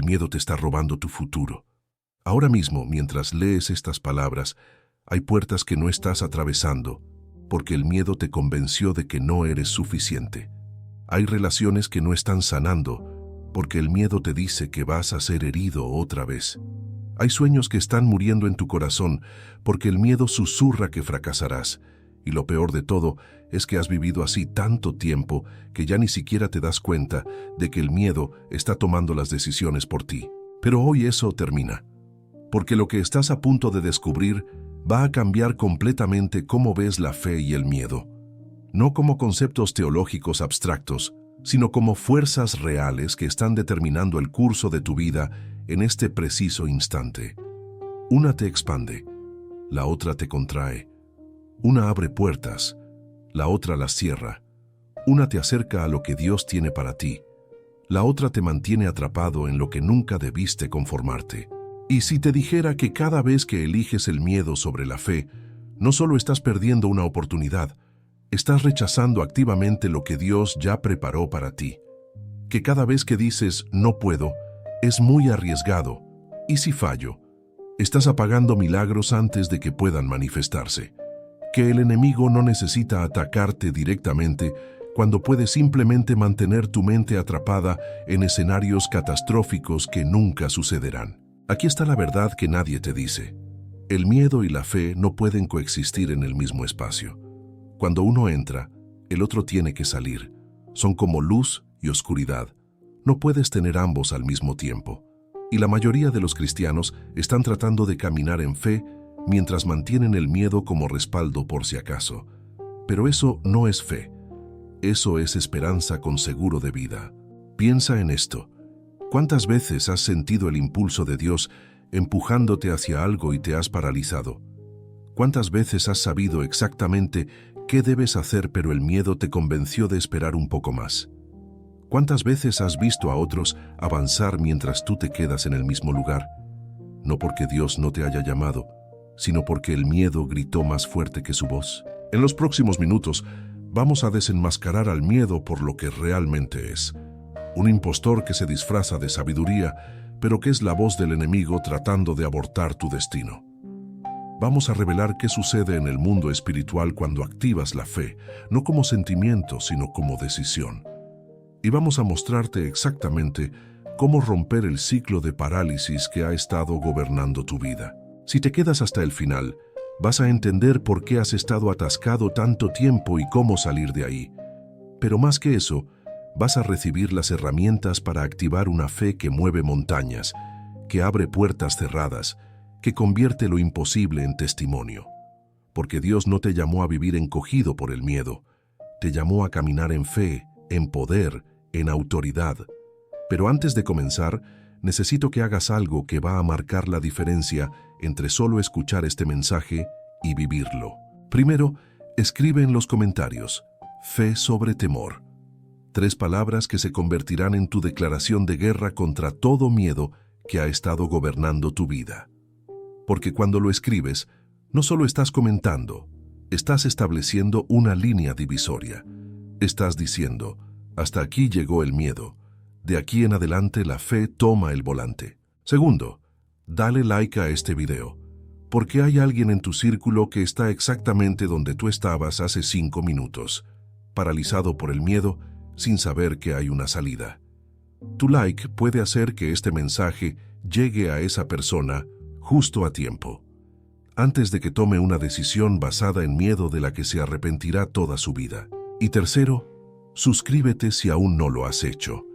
miedo te está robando tu futuro. Ahora mismo, mientras lees estas palabras, hay puertas que no estás atravesando, porque el miedo te convenció de que no eres suficiente. Hay relaciones que no están sanando, porque el miedo te dice que vas a ser herido otra vez. Hay sueños que están muriendo en tu corazón, porque el miedo susurra que fracasarás. Y lo peor de todo es que has vivido así tanto tiempo que ya ni siquiera te das cuenta de que el miedo está tomando las decisiones por ti. Pero hoy eso termina, porque lo que estás a punto de descubrir va a cambiar completamente cómo ves la fe y el miedo. No como conceptos teológicos abstractos, sino como fuerzas reales que están determinando el curso de tu vida en este preciso instante. Una te expande, la otra te contrae. Una abre puertas, la otra las cierra. Una te acerca a lo que Dios tiene para ti, la otra te mantiene atrapado en lo que nunca debiste conformarte. Y si te dijera que cada vez que eliges el miedo sobre la fe, no solo estás perdiendo una oportunidad, estás rechazando activamente lo que Dios ya preparó para ti. Que cada vez que dices no puedo, es muy arriesgado, y si fallo, estás apagando milagros antes de que puedan manifestarse. Que el enemigo no necesita atacarte directamente cuando puede simplemente mantener tu mente atrapada en escenarios catastróficos que nunca sucederán. Aquí está la verdad que nadie te dice. El miedo y la fe no pueden coexistir en el mismo espacio. Cuando uno entra, el otro tiene que salir. Son como luz y oscuridad. No puedes tener ambos al mismo tiempo. Y la mayoría de los cristianos están tratando de caminar en fe mientras mantienen el miedo como respaldo por si acaso. Pero eso no es fe. Eso es esperanza con seguro de vida. Piensa en esto. ¿Cuántas veces has sentido el impulso de Dios empujándote hacia algo y te has paralizado? ¿Cuántas veces has sabido exactamente qué debes hacer pero el miedo te convenció de esperar un poco más? ¿Cuántas veces has visto a otros avanzar mientras tú te quedas en el mismo lugar? No porque Dios no te haya llamado, sino porque el miedo gritó más fuerte que su voz. En los próximos minutos vamos a desenmascarar al miedo por lo que realmente es. Un impostor que se disfraza de sabiduría, pero que es la voz del enemigo tratando de abortar tu destino. Vamos a revelar qué sucede en el mundo espiritual cuando activas la fe, no como sentimiento, sino como decisión. Y vamos a mostrarte exactamente cómo romper el ciclo de parálisis que ha estado gobernando tu vida. Si te quedas hasta el final, vas a entender por qué has estado atascado tanto tiempo y cómo salir de ahí. Pero más que eso, vas a recibir las herramientas para activar una fe que mueve montañas, que abre puertas cerradas, que convierte lo imposible en testimonio. Porque Dios no te llamó a vivir encogido por el miedo, te llamó a caminar en fe, en poder, en autoridad. Pero antes de comenzar, necesito que hagas algo que va a marcar la diferencia entre solo escuchar este mensaje y vivirlo. Primero, escribe en los comentarios, fe sobre temor. 3 palabras que se convertirán en tu declaración de guerra contra todo miedo que ha estado gobernando tu vida. Porque cuando lo escribes, no solo estás comentando, estás estableciendo una línea divisoria. Estás diciendo, hasta aquí llegó el miedo. De aquí en adelante la fe toma el volante. Segundo, dale like a este video, porque hay alguien en tu círculo que está exactamente donde tú estabas hace 5 minutos, paralizado por el miedo, sin saber que hay una salida. Tu like puede hacer que este mensaje llegue a esa persona justo a tiempo, antes de que tome una decisión basada en miedo de la que se arrepentirá toda su vida. Y tercero, suscríbete si aún no lo has hecho.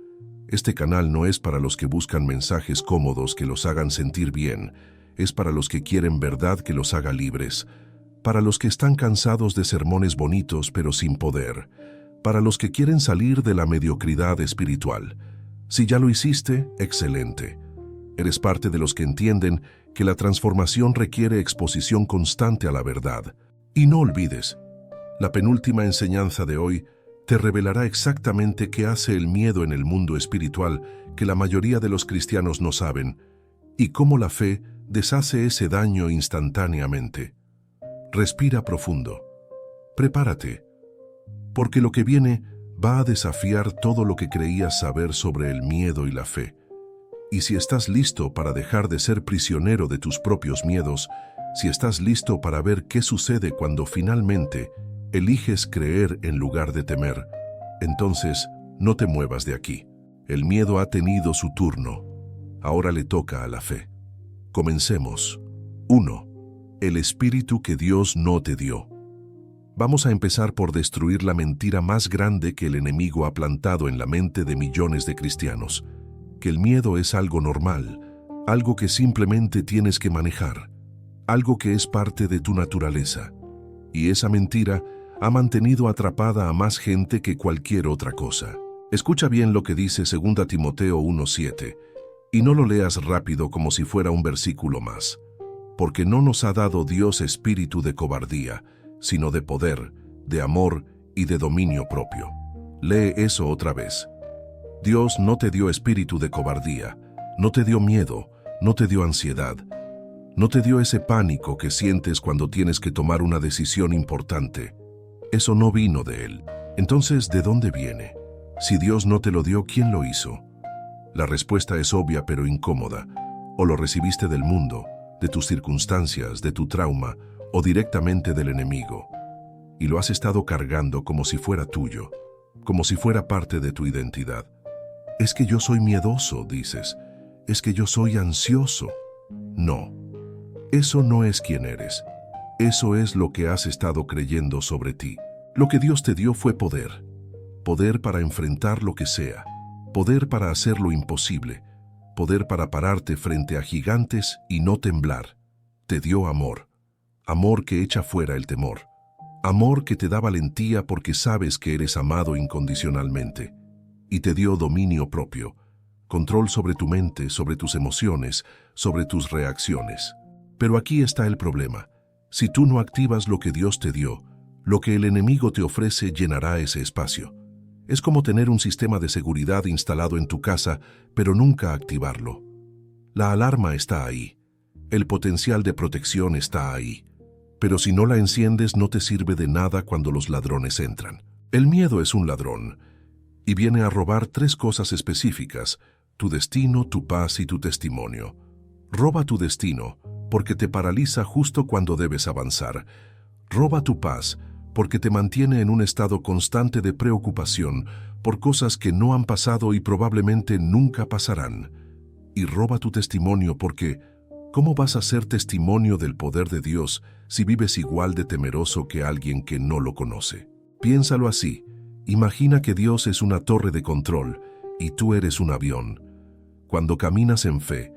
Este canal no es para los que buscan mensajes cómodos que los hagan sentir bien, es para los que quieren verdad que los haga libres, para los que están cansados de sermones bonitos pero sin poder, para los que quieren salir de la mediocridad espiritual. Si ya lo hiciste, excelente. Eres parte de los que entienden que la transformación requiere exposición constante a la verdad. Y no olvides, la penúltima enseñanza de hoy te revelará exactamente qué hace el miedo en el mundo espiritual que la mayoría de los cristianos no saben, y cómo la fe deshace ese daño instantáneamente. Respira profundo. Prepárate, porque lo que viene va a desafiar todo lo que creías saber sobre el miedo y la fe. Y si estás listo para dejar de ser prisionero de tus propios miedos, si estás listo para ver qué sucede cuando finalmente eliges creer en lugar de temer, entonces no te muevas de aquí. El miedo ha tenido su turno. Ahora le toca a la fe. Comencemos. 1. El espíritu que Dios no te dio. Vamos a empezar por destruir la mentira más grande que el enemigo ha plantado en la mente de millones de cristianos, que el miedo es algo normal, algo que simplemente tienes que manejar, algo que es parte de tu naturaleza. Y esa mentira ha mantenido atrapada a más gente que cualquier otra cosa. Escucha bien lo que dice 2 Timoteo 1:7, y no lo leas rápido como si fuera un versículo más, porque no nos ha dado Dios espíritu de cobardía, sino de poder, de amor y de dominio propio. Lee eso otra vez. Dios no te dio espíritu de cobardía, no te dio miedo, no te dio ansiedad, no te dio ese pánico que sientes cuando tienes que tomar una decisión importante. Eso no vino de Él. Entonces, ¿de dónde viene? Si Dios no te lo dio, ¿quién lo hizo? La respuesta es obvia pero incómoda. O lo recibiste del mundo, de tus circunstancias, de tu trauma, o directamente del enemigo. Y lo has estado cargando como si fuera tuyo, como si fuera parte de tu identidad. Es que yo soy miedoso, dices. Es que yo soy ansioso. No. Eso no es quien eres. Eso es lo que has estado creyendo sobre ti. Lo que Dios te dio fue poder. Poder para enfrentar lo que sea. Poder para hacer lo imposible. Poder para pararte frente a gigantes y no temblar. Te dio amor. Amor que echa fuera el temor. Amor que te da valentía porque sabes que eres amado incondicionalmente. Y te dio dominio propio. Control sobre tu mente, sobre tus emociones, sobre tus reacciones. Pero aquí está el problema. Si tú no activas lo que Dios te dio, lo que el enemigo te ofrece llenará ese espacio. Es como tener un sistema de seguridad instalado en tu casa, pero nunca activarlo. La alarma está ahí. El potencial de protección está ahí. Pero si no la enciendes, no te sirve de nada cuando los ladrones entran. El miedo es un ladrón y viene a robar 3 cosas específicas: tu destino, tu paz y tu testimonio. Roba tu destino porque te paraliza justo cuando debes avanzar. Roba tu paz porque te mantiene en un estado constante de preocupación por cosas que no han pasado y probablemente nunca pasarán. Y roba tu testimonio porque, ¿cómo vas a ser testimonio del poder de Dios si vives igual de temeroso que alguien que no lo conoce? Piénsalo así. Imagina que Dios es una torre de control y tú eres un avión. Cuando caminas en fe,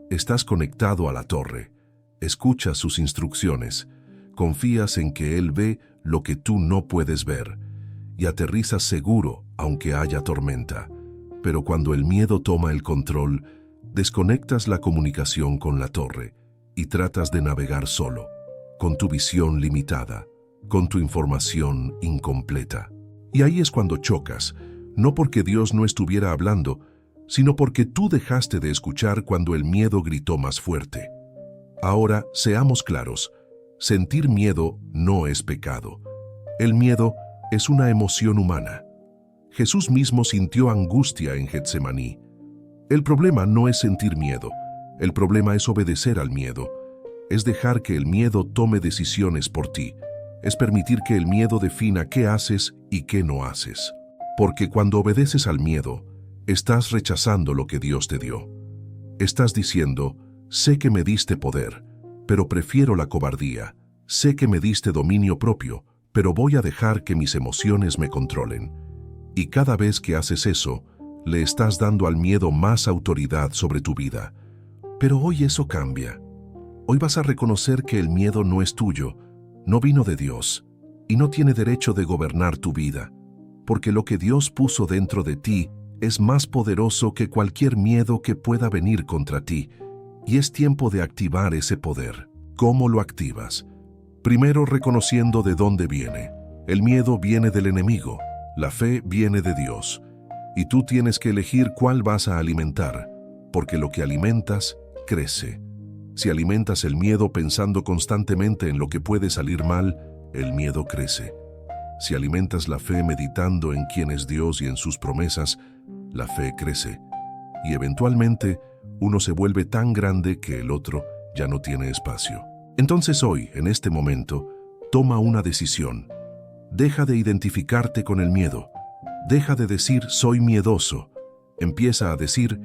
estás conectado a la torre. Escuchas sus instrucciones. Confías en que Él ve lo que tú no puedes ver y aterrizas seguro aunque haya tormenta. Pero cuando el miedo toma el control, desconectas la comunicación con la torre y tratas de navegar solo, con tu visión limitada, con tu información incompleta. Y ahí es cuando chocas, no porque Dios no estuviera hablando, sino porque tú dejaste de escuchar cuando el miedo gritó más fuerte. Ahora, seamos claros. Sentir miedo no es pecado. El miedo es una emoción humana. Jesús mismo sintió angustia en Getsemaní. El problema no es sentir miedo. El problema es obedecer al miedo. Es dejar que el miedo tome decisiones por ti. Es permitir que el miedo defina qué haces y qué no haces. Porque cuando obedeces al miedo, estás rechazando lo que Dios te dio. Estás diciendo, sé que me diste poder, pero prefiero la cobardía. Sé que me diste dominio propio, pero voy a dejar que mis emociones me controlen. Y cada vez que haces eso, le estás dando al miedo más autoridad sobre tu vida. Pero hoy eso cambia. Hoy vas a reconocer que el miedo no es tuyo, no vino de Dios, y no tiene derecho de gobernar tu vida, porque lo que Dios puso dentro de ti es más poderoso que cualquier miedo que pueda venir contra ti. Y es tiempo de activar ese poder. ¿Cómo lo activas? Primero, reconociendo de dónde viene. El miedo viene del enemigo, la fe viene de Dios. Y tú tienes que elegir cuál vas a alimentar, porque lo que alimentas, crece. Si alimentas el miedo pensando constantemente en lo que puede salir mal, el miedo crece. Si alimentas la fe meditando en quién es Dios y en sus promesas, la fe crece. Y eventualmente, uno se vuelve tan grande que el otro ya no tiene espacio. Entonces hoy, en este momento, toma una decisión. Deja de identificarte con el miedo. Deja de decir soy miedoso. Empieza a decir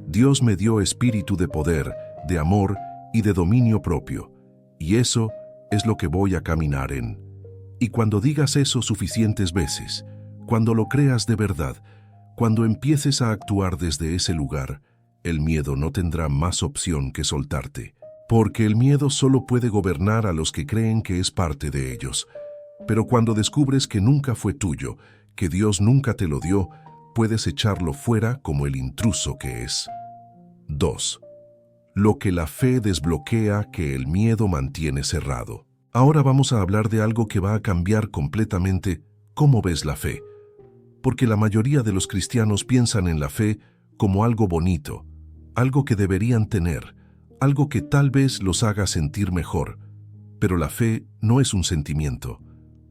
Dios me dio espíritu de poder, de amor y de dominio propio. Y eso es lo que voy a caminar en. Y cuando digas eso suficientes veces, cuando lo creas de verdad, cuando empieces a actuar desde ese lugar, el miedo no tendrá más opción que soltarte. Porque el miedo solo puede gobernar a los que creen que es parte de ellos. Pero cuando descubres que nunca fue tuyo, que Dios nunca te lo dio, puedes echarlo fuera como el intruso que es. 2. Lo que la fe desbloquea que el miedo mantiene cerrado. Ahora vamos a hablar de algo que va a cambiar completamente cómo ves la fe. Porque la mayoría de los cristianos piensan en la fe como algo bonito, algo que deberían tener, algo que tal vez los haga sentir mejor. Pero la fe no es un sentimiento.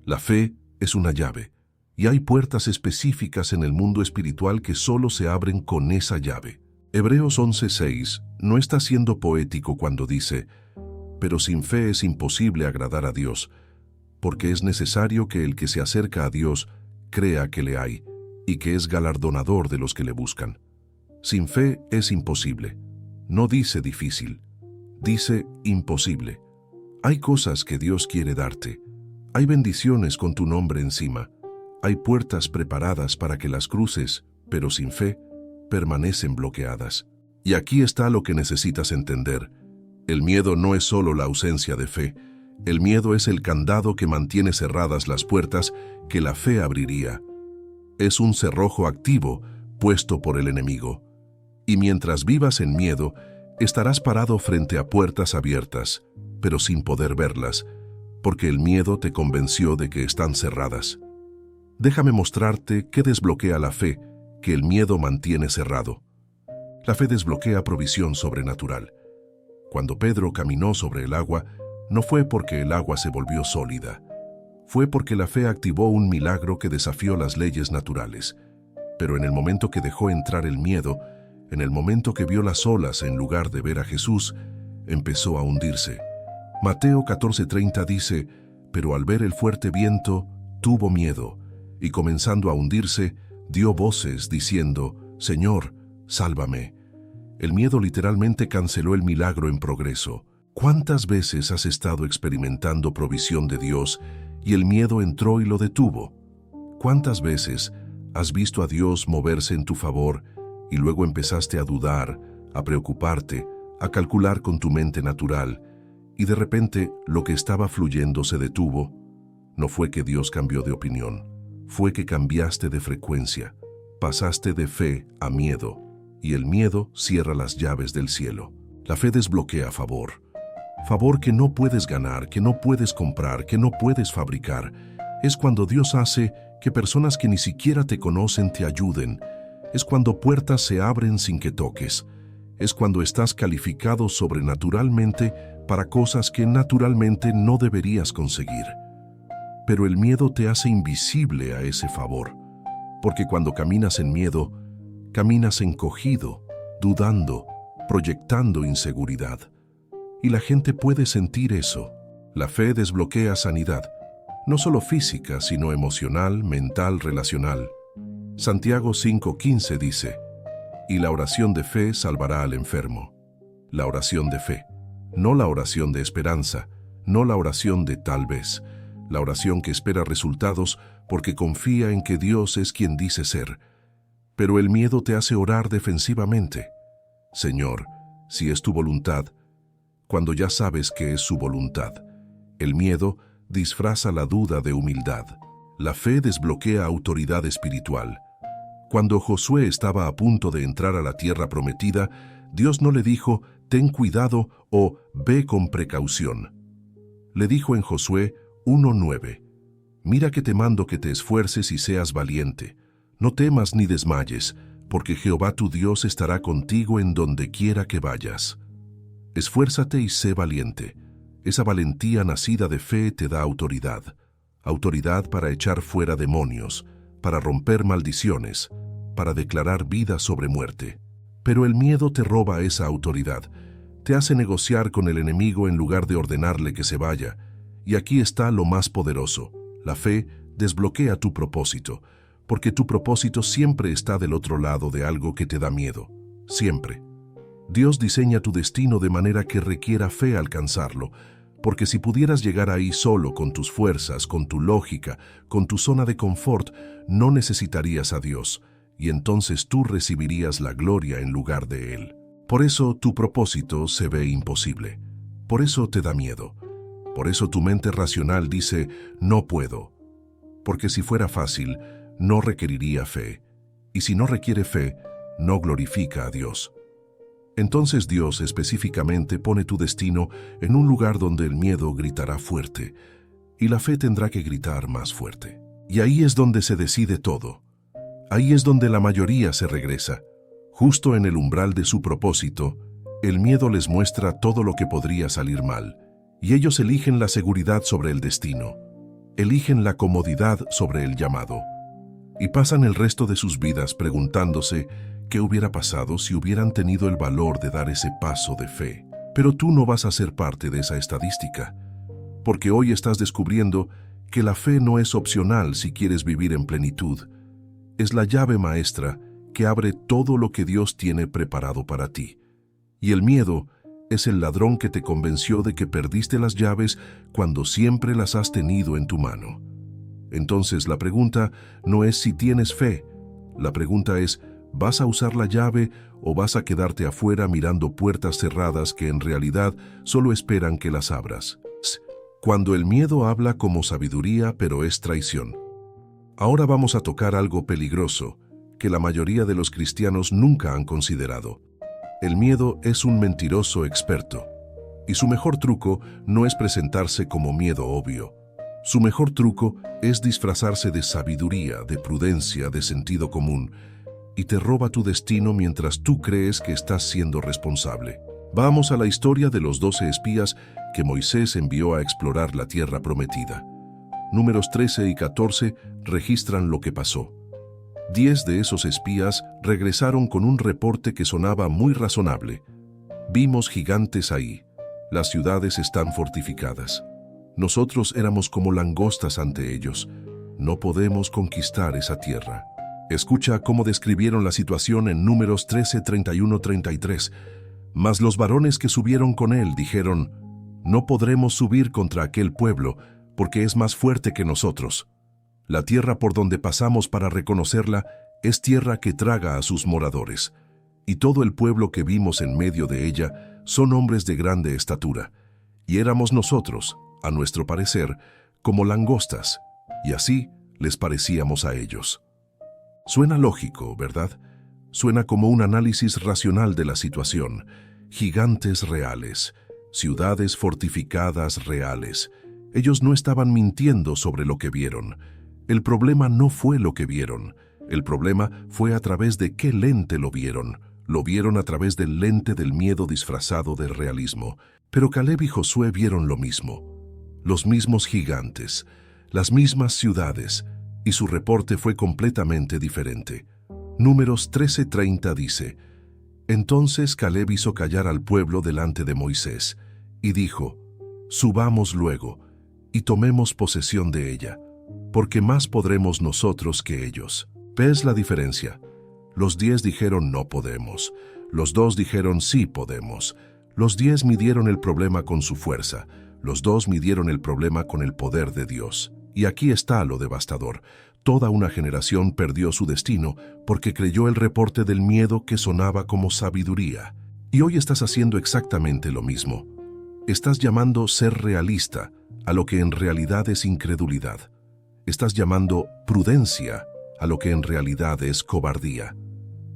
La fe es una llave. Y hay puertas específicas en el mundo espiritual que solo se abren con esa llave. Hebreos 11:6 no está siendo poético cuando dice, pero sin fe es imposible agradar a Dios, porque es necesario que el que se acerca a Dios crea que le hay y que es galardonador de los que le buscan. Sin fe es imposible. No dice difícil, dice imposible. Hay cosas que Dios quiere darte. Hay bendiciones con tu nombre encima. Hay puertas preparadas para que las cruces, pero sin fe, permanecen bloqueadas. Y aquí está lo que necesitas entender. El miedo no es solo la ausencia de fe. El miedo es el candado que mantiene cerradas las puertas que la fe abriría. Es un cerrojo activo puesto por el enemigo. Y mientras vivas en miedo, estarás parado frente a puertas abiertas, pero sin poder verlas, porque el miedo te convenció de que están cerradas. Déjame mostrarte qué desbloquea la fe que el miedo mantiene cerrado. La fe desbloquea provisión sobrenatural. Cuando Pedro caminó sobre el agua, no fue porque el agua se volvió sólida. Fue porque la fe activó un milagro que desafió las leyes naturales. Pero en el momento que dejó entrar el miedo, en el momento que vio las olas en lugar de ver a Jesús, empezó a hundirse. Mateo 14:30 dice, pero al ver el fuerte viento, tuvo miedo, y comenzando a hundirse, dio voces diciendo, Señor, sálvame. El miedo literalmente canceló el milagro en progreso. ¿Cuántas veces has estado experimentando provisión de Dios y el miedo entró y lo detuvo? ¿Cuántas veces has visto a Dios moverse en tu favor y luego empezaste a dudar, a preocuparte, a calcular con tu mente natural, y de repente lo que estaba fluyendo se detuvo? No fue que Dios cambió de opinión, fue que cambiaste de frecuencia, pasaste de fe a miedo, y el miedo cierra las llaves del cielo. La fe desbloquea favor. Favor que no puedes ganar, que no puedes comprar, que no puedes fabricar. Es cuando Dios hace que personas que ni siquiera te conocen te ayuden. Es cuando puertas se abren sin que toques. Es cuando estás calificado sobrenaturalmente para cosas que naturalmente no deberías conseguir. Pero el miedo te hace invisible a ese favor, porque cuando caminas en miedo, caminas encogido, dudando, proyectando inseguridad. Y la gente puede sentir eso. La fe desbloquea sanidad, no solo física, sino emocional, mental, relacional. Santiago 5:15 dice, y la oración de fe salvará al enfermo. La oración de fe, no la oración de esperanza, no la oración de tal vez, la oración que espera resultados porque confía en que Dios es quien dice ser. Pero el miedo te hace orar defensivamente. Señor, si es tu voluntad, cuando ya sabes que es su voluntad. El miedo disfraza la duda de humildad. La fe desbloquea autoridad espiritual. Cuando Josué estaba a punto de entrar a la tierra prometida, Dios no le dijo, ten cuidado o ve con precaución. Le dijo en Josué 1:9, mira que te mando que te esfuerces y seas valiente. No temas ni desmayes, porque Jehová tu Dios estará contigo en donde quiera que vayas. Esfuérzate y sé valiente. Esa valentía nacida de fe te da autoridad. Autoridad para echar fuera demonios, para romper maldiciones, para declarar vida sobre muerte. Pero el miedo te roba esa autoridad. Te hace negociar con el enemigo en lugar de ordenarle que se vaya. Y aquí está lo más poderoso. La fe desbloquea tu propósito, porque tu propósito siempre está del otro lado de algo que te da miedo. Siempre. Dios diseña tu destino de manera que requiera fe alcanzarlo, porque si pudieras llegar ahí solo con tus fuerzas, con tu lógica, con tu zona de confort, no necesitarías a Dios, y entonces tú recibirías la gloria en lugar de Él. Por eso tu propósito se ve imposible. Por eso te da miedo. Por eso tu mente racional dice, no puedo. Porque si fuera fácil, no requeriría fe. Y si no requiere fe, no glorifica a Dios. Entonces Dios específicamente pone tu destino en un lugar donde el miedo gritará fuerte y la fe tendrá que gritar más fuerte. Y ahí es donde se decide todo. Ahí es donde la mayoría se regresa. Justo en el umbral de su propósito, el miedo les muestra todo lo que podría salir mal, y ellos eligen la seguridad sobre el destino, eligen la comodidad sobre el llamado, y pasan el resto de sus vidas preguntándose qué hubiera pasado si hubieran tenido el valor de dar ese paso de fe. Pero tú no vas a ser parte de esa estadística, porque hoy estás descubriendo que la fe no es opcional si quieres vivir en plenitud. Es la llave maestra que abre todo lo que Dios tiene preparado para ti. Y el miedo es el ladrón que te convenció de que perdiste las llaves cuando siempre las has tenido en tu mano. Entonces la pregunta no es si tienes fe, la pregunta es, ¿vas a usar la llave o vas a quedarte afuera mirando puertas cerradas que en realidad solo esperan que las abras? Cuando el miedo habla como sabiduría, pero es traición. Ahora vamos a tocar algo peligroso que la mayoría de los cristianos nunca han considerado. El miedo es un mentiroso experto, y su mejor truco no es presentarse como miedo obvio. Su mejor truco es disfrazarse de sabiduría, de prudencia, de sentido común, y te roba tu destino mientras tú crees que estás siendo responsable. Vamos a la historia de los 12 espías que Moisés envió a explorar la tierra prometida. Números 13 y 14 registran lo que pasó. 10 de esos espías regresaron con un reporte que sonaba muy razonable. Vimos gigantes ahí. Las ciudades están fortificadas. Nosotros éramos como langostas ante ellos. No podemos conquistar esa tierra. Escucha cómo describieron la situación en Números 13, 31, 33. Mas los varones que subieron con él dijeron, no podremos subir contra aquel pueblo, porque es más fuerte que nosotros. La tierra por donde pasamos para reconocerla es tierra que traga a sus moradores, y todo el pueblo que vimos en medio de ella son hombres de grande estatura, y éramos nosotros, a nuestro parecer, como langostas, y así les parecíamos a ellos. Suena lógico, ¿verdad? Suena como un análisis racional de la situación. Gigantes reales, ciudades fortificadas reales. Ellos no estaban mintiendo sobre lo que vieron. El problema no fue lo que vieron. El problema fue a través de qué lente lo vieron. Lo vieron a través del lente del miedo disfrazado de realismo. Pero Caleb y Josué vieron lo mismo. Los mismos gigantes, las mismas ciudades, y su reporte fue completamente diferente. Números 13:30 dice, entonces Caleb hizo callar al pueblo delante de Moisés, y dijo, subamos luego, y tomemos posesión de ella, porque más podremos nosotros que ellos. ¿Ves la diferencia? Los 10 dijeron no podemos, los 2 dijeron sí podemos, los 10 midieron el problema con su fuerza, los 2 midieron el problema con el poder de Dios. Y aquí está lo devastador. Toda una generación perdió su destino porque creyó el reporte del miedo que sonaba como sabiduría. Y hoy estás haciendo exactamente lo mismo. Estás llamando ser realista a lo que en realidad es incredulidad. Estás llamando prudencia a lo que en realidad es cobardía.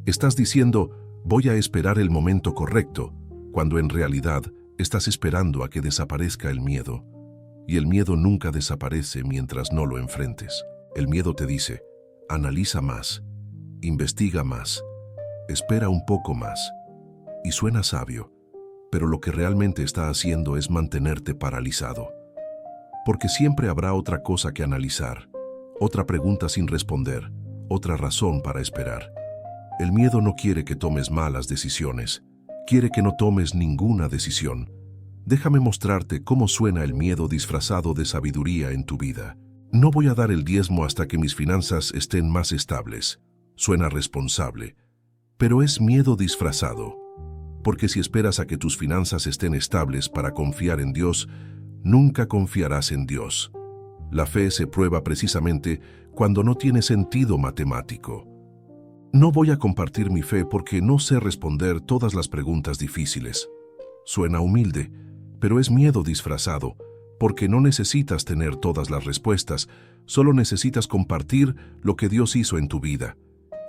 Estás diciendo, voy a esperar el momento correcto, cuando en realidad estás esperando a que desaparezca el miedo. Y el miedo nunca desaparece mientras no lo enfrentes. El miedo te dice, analiza más, investiga más, espera un poco más. Y suena sabio, pero lo que realmente está haciendo es mantenerte paralizado. Porque siempre habrá otra cosa que analizar, otra pregunta sin responder, otra razón para esperar. El miedo no quiere que tomes malas decisiones. Quiere que no tomes ninguna decisión. Déjame mostrarte cómo suena el miedo disfrazado de sabiduría en tu vida. No voy a dar el diezmo hasta que mis finanzas estén más estables. Suena responsable, pero es miedo disfrazado. Porque si esperas a que tus finanzas estén estables para confiar en Dios, nunca confiarás en Dios. La fe se prueba precisamente cuando no tiene sentido matemático. No voy a compartir mi fe porque no sé responder todas las preguntas difíciles. Suena humilde, pero es miedo disfrazado, porque no necesitas tener todas las respuestas, solo necesitas compartir lo que Dios hizo en tu vida.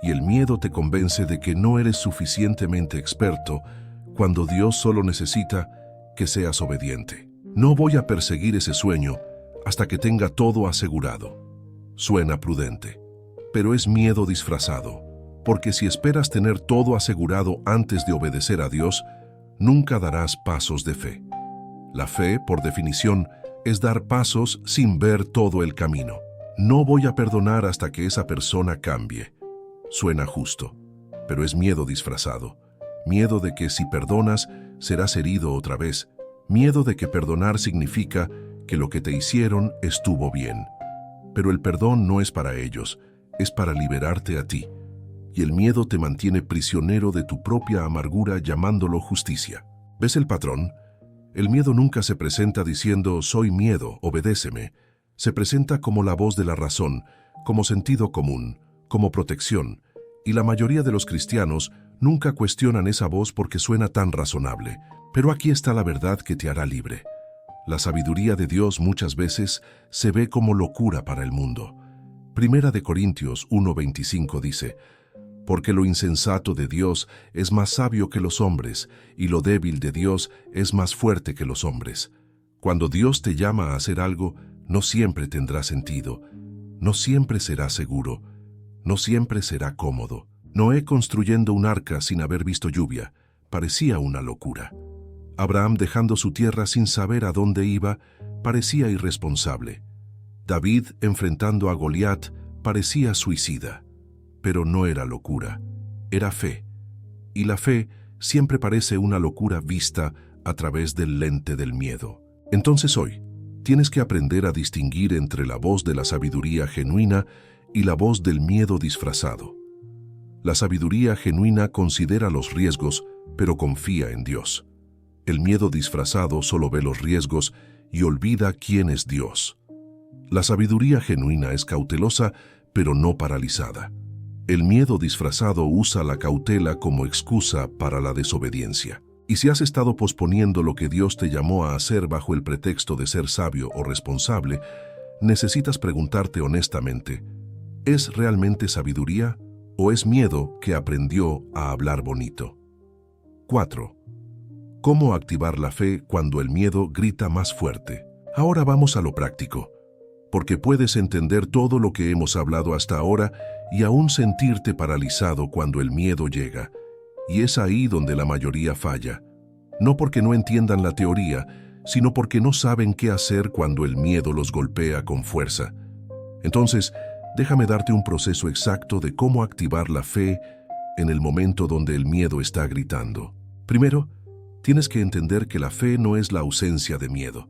Y el miedo te convence de que no eres suficientemente experto cuando Dios solo necesita que seas obediente. No voy a perseguir ese sueño hasta que tenga todo asegurado. Suena prudente, pero es miedo disfrazado, porque si esperas tener todo asegurado antes de obedecer a Dios, nunca darás pasos de fe. La fe, por definición, es dar pasos sin ver todo el camino. No voy a perdonar hasta que esa persona cambie. Suena justo, pero es miedo disfrazado. Miedo de que si perdonas, serás herido otra vez. Miedo de que perdonar significa que lo que te hicieron estuvo bien. Pero el perdón no es para ellos, es para liberarte a ti. Y el miedo te mantiene prisionero de tu propia amargura llamándolo justicia. ¿Ves el patrón? El miedo nunca se presenta diciendo, soy miedo, obedéceme. Se presenta como la voz de la razón, como sentido común, como protección. Y la mayoría de los cristianos nunca cuestionan esa voz porque suena tan razonable. Pero aquí está la verdad que te hará libre. La sabiduría de Dios muchas veces se ve como locura para el mundo. Primera de Corintios 1:25 dice, porque lo insensato de Dios es más sabio que los hombres, y lo débil de Dios es más fuerte que los hombres. Cuando Dios te llama a hacer algo, no siempre tendrá sentido, no siempre será seguro, no siempre será cómodo. Noé construyendo un arca sin haber visto lluvia, parecía una locura. Abraham dejando su tierra sin saber a dónde iba, parecía irresponsable. David enfrentando a Goliat parecía suicida. Pero no era locura, era fe. Y la fe siempre parece una locura vista a través del lente del miedo. Entonces hoy, tienes que aprender a distinguir entre la voz de la sabiduría genuina y la voz del miedo disfrazado. La sabiduría genuina considera los riesgos, pero confía en Dios. El miedo disfrazado solo ve los riesgos y olvida quién es Dios. La sabiduría genuina es cautelosa, pero no paralizada. El miedo disfrazado usa la cautela como excusa para la desobediencia. Y si has estado posponiendo lo que Dios te llamó a hacer bajo el pretexto de ser sabio o responsable, necesitas preguntarte honestamente, ¿es realmente sabiduría o es miedo que aprendió a hablar bonito? 4. ¿Cómo activar la fe cuando el miedo grita más fuerte? Ahora vamos a lo práctico, porque puedes entender todo lo que hemos hablado hasta ahora y aún sentirte paralizado cuando el miedo llega. Y es ahí donde la mayoría falla. No porque no entiendan la teoría, sino porque no saben qué hacer cuando el miedo los golpea con fuerza. Entonces, déjame darte un proceso exacto de cómo activar la fe en el momento donde el miedo está gritando. Primero, tienes que entender que la fe no es la ausencia de miedo.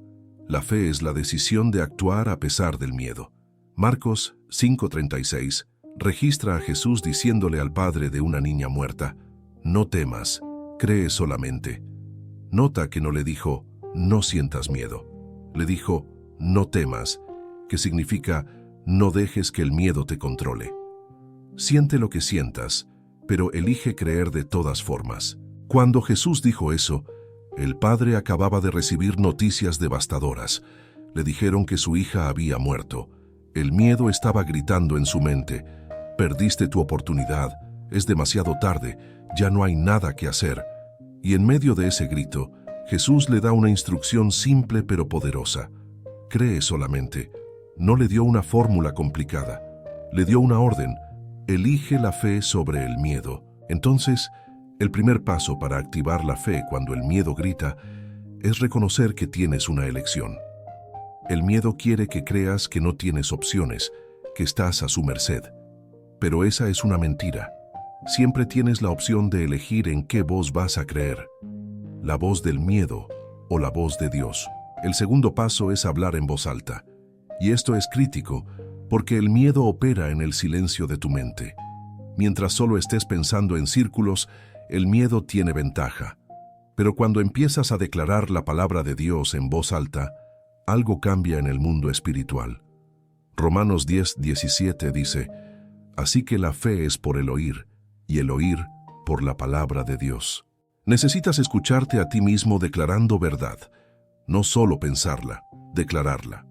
La fe es la decisión de actuar a pesar del miedo. Marcos 5:36 registra a Jesús diciéndole al padre de una niña muerta, no temas, cree solamente. Nota que no le dijo, no sientas miedo. Le dijo, no temas, que significa, no dejes que el miedo te controle. Siente lo que sientas, pero elige creer de todas formas. Cuando Jesús dijo eso, el padre acababa de recibir noticias devastadoras. Le dijeron que su hija había muerto. El miedo estaba gritando en su mente, perdiste tu oportunidad, es demasiado tarde, ya no hay nada que hacer. Y en medio de ese grito, Jesús le da una instrucción simple pero poderosa. Cree solamente. No le dio una fórmula complicada, le dio una orden. Elige la fe sobre el miedo. Entonces, el primer paso para activar la fe cuando el miedo grita es reconocer que tienes una elección. El miedo quiere que creas que no tienes opciones, que estás a su merced. Pero esa es una mentira. Siempre tienes la opción de elegir en qué voz vas a creer, la voz del miedo o la voz de Dios. El segundo paso es hablar en voz alta. Y esto es crítico porque el miedo opera en el silencio de tu mente. Mientras solo estés pensando en círculos, el miedo tiene ventaja. Pero cuando empiezas a declarar la palabra de Dios en voz alta, algo cambia en el mundo espiritual. Romanos 10:17 dice, así que la fe es por el oír, y el oír por la palabra de Dios. Necesitas escucharte a ti mismo declarando verdad, no solo pensarla, declararla.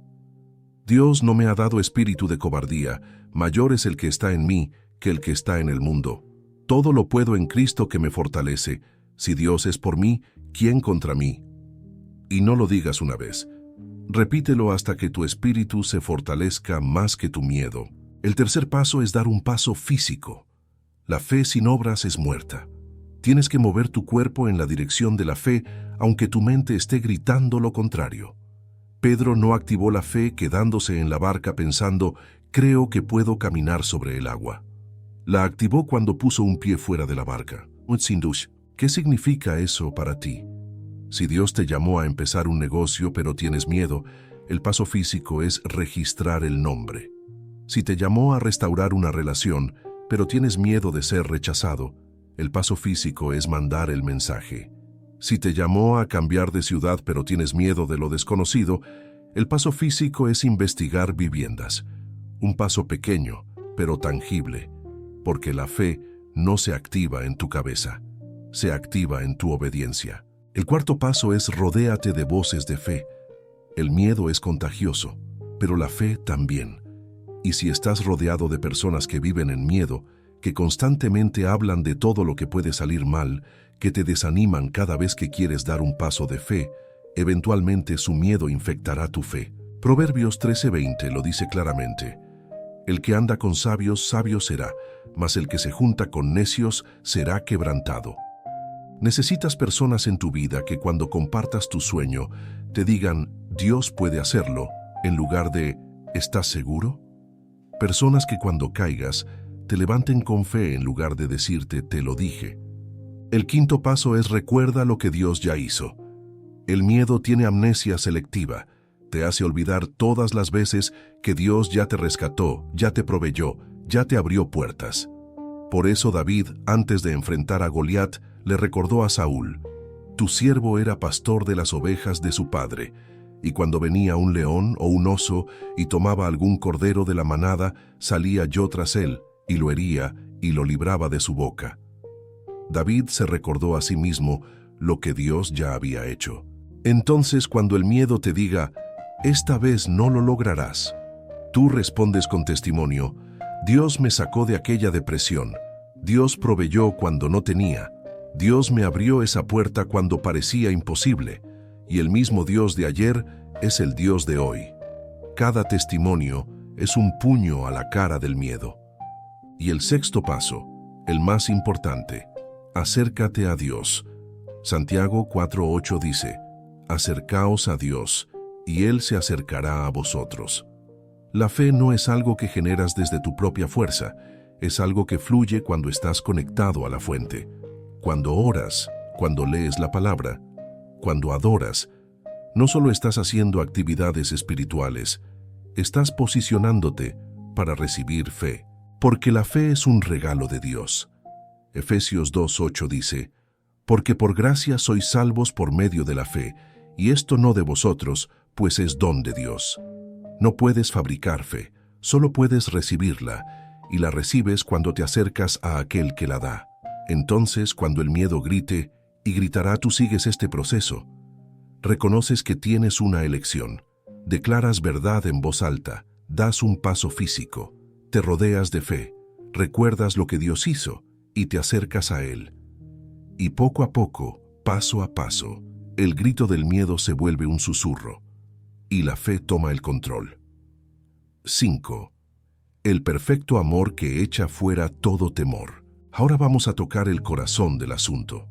Dios no me ha dado espíritu de cobardía, mayor es el que está en mí que el que está en el mundo. Todo lo puedo en Cristo que me fortalece. Si Dios es por mí, ¿quién contra mí? Y no lo digas una vez. Repítelo hasta que tu espíritu se fortalezca más que tu miedo. El tercer paso es dar un paso físico. La fe sin obras es muerta. Tienes que mover tu cuerpo en la dirección de la fe, aunque tu mente esté gritando lo contrario. Pedro no activó la fe quedándose en la barca pensando, creo que puedo caminar sobre el agua. La activó cuando puso un pie fuera de la barca. ¿Qué significa eso para ti? Si Dios te llamó a empezar un negocio pero tienes miedo, el paso físico es registrar el nombre. Si te llamó a restaurar una relación pero tienes miedo de ser rechazado, el paso físico es mandar el mensaje. Si te llamó a cambiar de ciudad pero tienes miedo de lo desconocido, el paso físico es investigar viviendas. Un paso pequeño, pero tangible, porque la fe no se activa en tu cabeza, se activa en tu obediencia. El cuarto paso es rodéate de voces de fe. El miedo es contagioso, pero la fe también. Y si estás rodeado de personas que viven en miedo, que constantemente hablan de todo lo que puede salir mal, que te desaniman cada vez que quieres dar un paso de fe, eventualmente su miedo infectará tu fe. Proverbios 13:20 lo dice claramente. El que anda con sabios, sabio será, mas el que se junta con necios será quebrantado. Necesitas personas en tu vida que cuando compartas tu sueño te digan, Dios puede hacerlo, en lugar de, ¿estás seguro? Personas que cuando caigas te levanten con fe en lugar de decirte, te lo dije. El quinto paso es recuerda lo que Dios ya hizo. El miedo tiene amnesia selectiva. Te hace olvidar todas las veces que Dios ya te rescató, ya te proveyó, ya te abrió puertas. Por eso David, antes de enfrentar a Goliat, le recordó a Saúl, tu siervo era pastor de las ovejas de su padre, y cuando venía un león o un oso y tomaba algún cordero de la manada, salía yo tras él, y lo hería y lo libraba de su boca. David se recordó a sí mismo lo que Dios ya había hecho. Entonces, cuando el miedo te diga, esta vez no lo lograrás, tú respondes con testimonio, Dios me sacó de aquella depresión, Dios proveyó cuando no tenía, Dios me abrió esa puerta cuando parecía imposible, y el mismo Dios de ayer es el Dios de hoy. Cada testimonio es un puño a la cara del miedo. Y el sexto paso, el más importante, acércate a Dios. Santiago 4:8 dice, acercaos a Dios, y Él se acercará a vosotros. La fe no es algo que generas desde tu propia fuerza, es algo que fluye cuando estás conectado a la fuente. Cuando oras, cuando lees la palabra, cuando adoras, no solo estás haciendo actividades espirituales, estás posicionándote para recibir fe, porque la fe es un regalo de Dios. Efesios 2:8 dice, porque por gracia sois salvos por medio de la fe, y esto no de vosotros, pues es don de Dios. No puedes fabricar fe, solo puedes recibirla, y la recibes cuando te acercas a aquel que la da. Entonces, cuando el miedo grite, y gritará, tú sigues este proceso. Reconoces que tienes una elección, declaras verdad en voz alta, das un paso físico, te rodeas de fe, recuerdas lo que Dios hizo y te acercas a Él. Y poco a poco, paso a paso, el grito del miedo se vuelve un susurro y la fe toma el control. 5. El perfecto amor que echa fuera todo temor. Ahora vamos a tocar el corazón del asunto,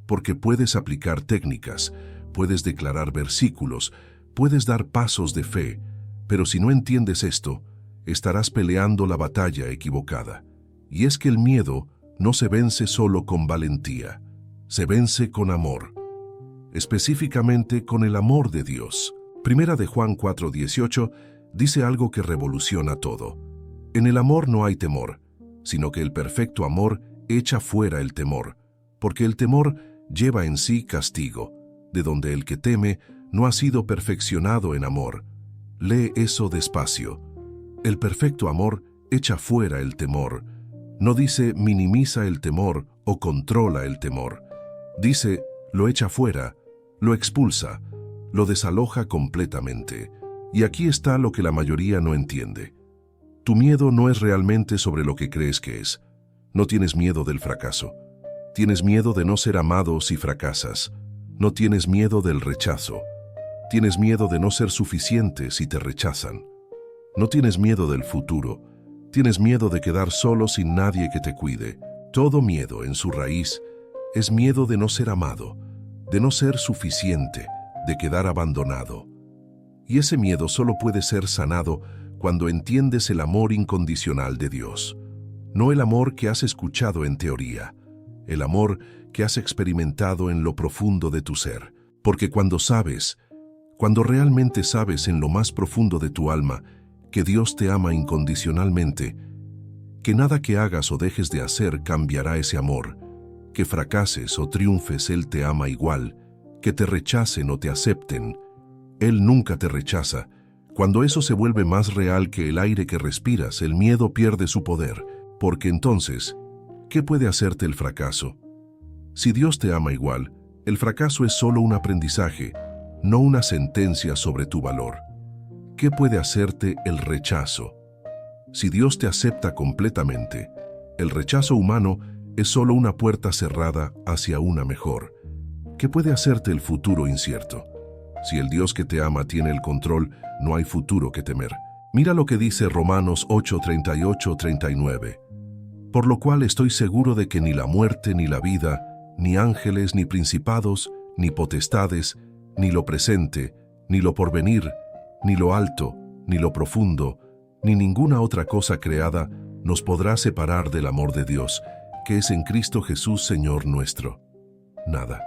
porque puedes aplicar técnicas, puedes declarar versículos, puedes dar pasos de fe, pero si no entiendes esto, estarás peleando la batalla equivocada. Y es que el miedo no se vence solo con valentía, se vence con amor, específicamente con el amor de Dios. Primera de Juan 4:18 dice algo que revoluciona todo. En el amor no hay temor, sino que el perfecto amor echa fuera el temor, porque el temor lleva en sí castigo, de donde el que teme no ha sido perfeccionado en amor. Lee eso despacio. El perfecto amor echa fuera el temor. No dice minimiza el temor o controla el temor. Dice lo echa fuera, lo expulsa, lo desaloja completamente. Y aquí está lo que la mayoría no entiende. Tu miedo no es realmente sobre lo que crees que es. No tienes miedo del fracaso. Tienes miedo de no ser amado si fracasas. No tienes miedo del rechazo. Tienes miedo de no ser suficiente si te rechazan. No tienes miedo del futuro. Tienes miedo de quedar solo sin nadie que te cuide. Todo miedo, en su raíz, es miedo de no ser amado, de no ser suficiente, de quedar abandonado. Y ese miedo solo puede ser sanado cuando entiendes el amor incondicional de Dios. No el amor que has escuchado en teoría, el amor que has experimentado en lo profundo de tu ser. Porque cuando realmente sabes en lo más profundo de tu alma que Dios te ama incondicionalmente, que nada que hagas o dejes de hacer cambiará ese amor, que fracases o triunfes, Él te ama igual, que te rechacen o te acepten, Él nunca te rechaza. Cuando eso se vuelve más real que el aire que respiras, el miedo pierde su poder, porque entonces, ¿qué puede hacerte el fracaso? Si Dios te ama igual, el fracaso es solo un aprendizaje, no una sentencia sobre tu valor. ¿Qué puede hacerte el rechazo? Si Dios te acepta completamente, el rechazo humano es solo una puerta cerrada hacia una mejor. ¿Qué puede hacerte el futuro incierto? Si el Dios que te ama tiene el control, no hay futuro que temer. Mira lo que dice Romanos 8:38-39. Por lo cual estoy seguro de que ni la muerte, ni la vida, ni ángeles, ni principados, ni potestades, ni lo presente, ni lo porvenir, ni lo alto, ni lo profundo, ni ninguna otra cosa creada nos podrá separar del amor de Dios, que es en Cristo Jesús Señor nuestro. Nada,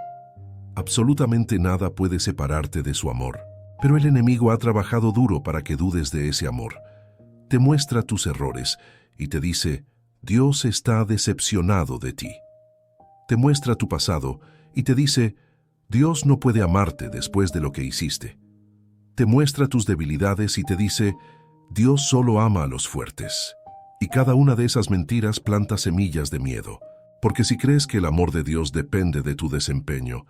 absolutamente nada puede separarte de su amor. Pero el enemigo ha trabajado duro para que dudes de ese amor. Te muestra tus errores y te dice, Dios está decepcionado de ti. Te muestra tu pasado y te dice, Dios no puede amarte después de lo que hiciste. Te muestra tus debilidades y te dice, Dios solo ama a los fuertes. Y cada una de esas mentiras planta semillas de miedo, porque si crees que el amor de Dios depende de tu desempeño,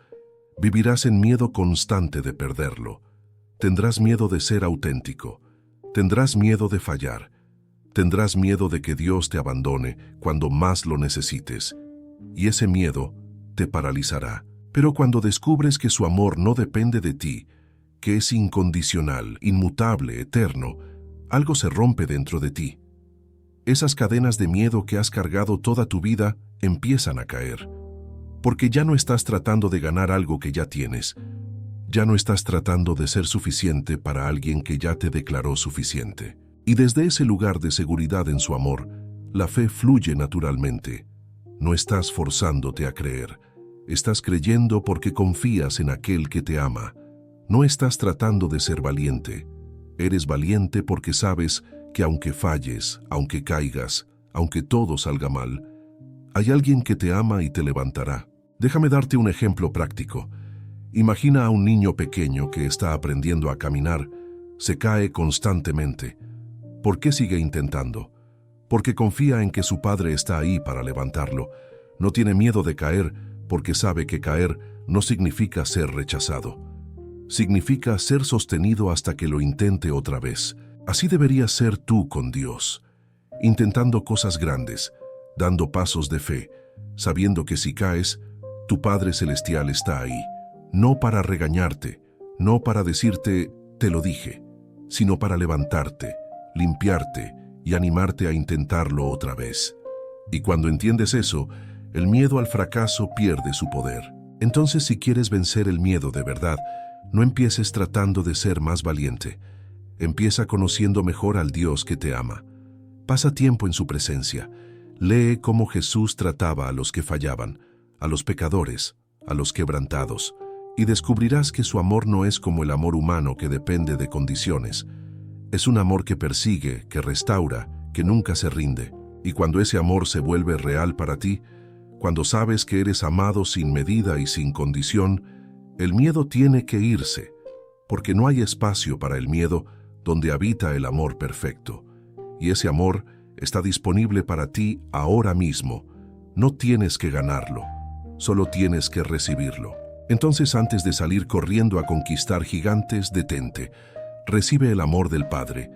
vivirás en miedo constante de perderlo. Tendrás miedo de ser auténtico, tendrás miedo de fallar, tendrás miedo de que Dios te abandone cuando más lo necesites, y ese miedo te paralizará. Pero cuando descubres que su amor no depende de ti, que es incondicional, inmutable, eterno, algo se rompe dentro de ti. Esas cadenas de miedo que has cargado toda tu vida empiezan a caer, porque ya no estás tratando de ganar algo que ya tienes, ya no estás tratando de ser suficiente para alguien que ya te declaró suficiente. Y desde ese lugar de seguridad en su amor, la fe fluye naturalmente. No estás forzándote a creer, estás creyendo porque confías en aquel que te ama. No estás tratando de ser valiente, eres valiente porque sabes que aunque falles, aunque caigas, aunque todo salga mal, hay alguien que te ama y te levantará. Déjame darte un ejemplo práctico. Imagina a un niño pequeño que está aprendiendo a caminar, se cae constantemente. ¿Por qué sigue intentando? Porque confía en que su padre está ahí para levantarlo. No tiene miedo de caer porque sabe que caer no significa ser rechazado. Significa ser sostenido hasta que lo intente otra vez. Así deberías ser tú con Dios, intentando cosas grandes, dando pasos de fe, sabiendo que si caes, tu Padre Celestial está ahí, no para regañarte, no para decirte, te lo dije, sino para levantarte, limpiarte y animarte a intentarlo otra vez. Y cuando entiendes eso, el miedo al fracaso pierde su poder. Entonces, si quieres vencer el miedo de verdad, no empieces tratando de ser más valiente. Empieza conociendo mejor al Dios que te ama. Pasa tiempo en su presencia. Lee cómo Jesús trataba a los que fallaban, a los pecadores, a los quebrantados, y descubrirás que su amor no es como el amor humano que depende de condiciones. Es un amor que persigue, que restaura, que nunca se rinde. Y cuando ese amor se vuelve real para ti, cuando sabes que eres amado sin medida y sin condición, el miedo tiene que irse, porque no hay espacio para el miedo donde habita el amor perfecto. Y ese amor está disponible para ti ahora mismo. No tienes que ganarlo, solo tienes que recibirlo. Entonces, antes de salir corriendo a conquistar gigantes, detente. Recibe el amor del Padre.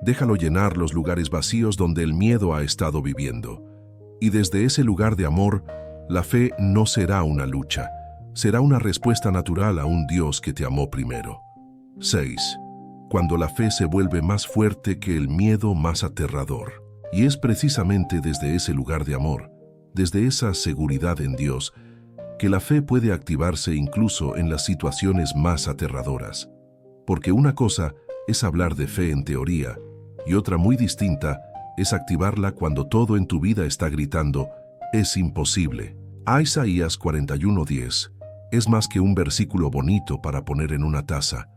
Déjalo llenar los lugares vacíos donde el miedo ha estado viviendo. Y desde ese lugar de amor, la fe no será una lucha, será una respuesta natural a un Dios que te amó primero. 6. Cuando la fe se vuelve más fuerte que el miedo más aterrador. Y es precisamente desde ese lugar de amor, desde esa seguridad en Dios, que la fe puede activarse incluso en las situaciones más aterradoras. Porque una cosa es hablar de fe en teoría, y otra muy distinta es activarla cuando todo en tu vida está gritando, es imposible. Isaías 41:10 es más que un versículo bonito para poner en una taza.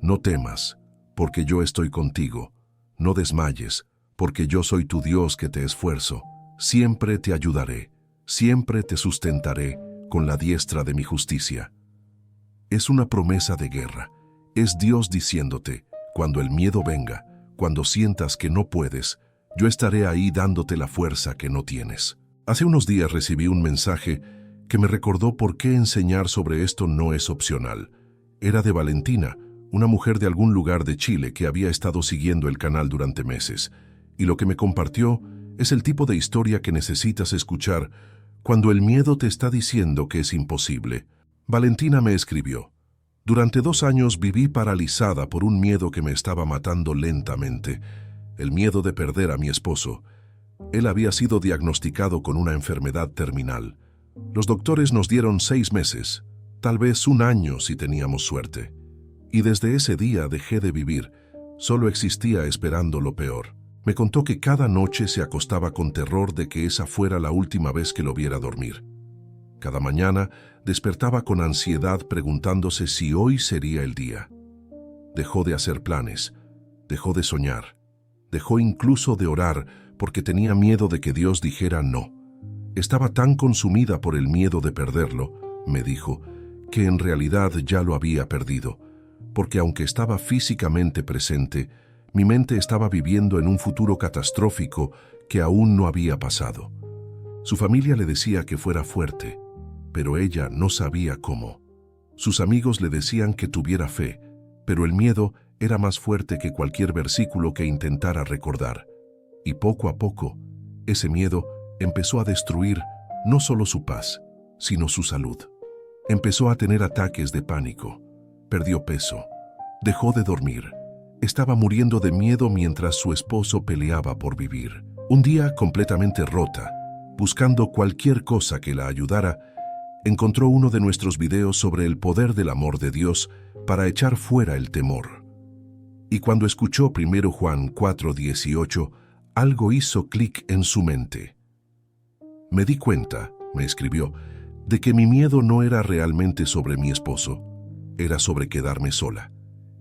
No temas, porque yo estoy contigo. No desmayes, porque yo soy tu Dios que te esfuerzo. Siempre te ayudaré, siempre te sustentaré con la diestra de mi justicia. Es una promesa de guerra. Es Dios diciéndote, cuando el miedo venga, cuando sientas que no puedes, yo estaré ahí dándote la fuerza que no tienes. Hace unos días recibí un mensaje que me recordó por qué enseñar sobre esto no es opcional. Era de Valentina, una mujer de algún lugar de Chile que había estado siguiendo el canal durante meses, y lo que me compartió es el tipo de historia que necesitas escuchar cuando el miedo te está diciendo que es imposible. Valentina me escribió: durante 2 años viví paralizada por un miedo que me estaba matando lentamente, el miedo de perder a mi esposo. Él había sido diagnosticado con una enfermedad terminal. Los doctores nos dieron 6 meses, tal vez 1 año si teníamos suerte. Y desde ese día dejé de vivir, solo existía esperando lo peor. Me contó que cada noche se acostaba con terror de que esa fuera la última vez que lo viera dormir. Cada mañana despertaba con ansiedad preguntándose si hoy sería el día. Dejó de hacer planes, dejó de soñar, dejó incluso de orar porque tenía miedo de que Dios dijera no. Estaba tan consumida por el miedo de perderlo, me dijo, que en realidad ya lo había perdido, porque aunque estaba físicamente presente, mi mente estaba viviendo en un futuro catastrófico que aún no había pasado. Su familia le decía que fuera fuerte, pero ella no sabía cómo. Sus amigos le decían que tuviera fe, pero el miedo era más fuerte que cualquier versículo que intentara recordar. Y poco a poco, ese miedo empezó a destruir no solo su paz, sino su salud. Empezó a tener ataques de pánico, perdió peso, dejó de dormir. Estaba muriendo de miedo mientras su esposo peleaba por vivir. Un día, completamente rota, buscando cualquier cosa que la ayudara, encontró uno de nuestros videos sobre el poder del amor de Dios para echar fuera el temor. Y cuando escuchó 1 Juan 4:18, algo hizo clic en su mente. Me di cuenta, me escribió, de que mi miedo no era realmente sobre mi esposo, era sobre quedarme sola,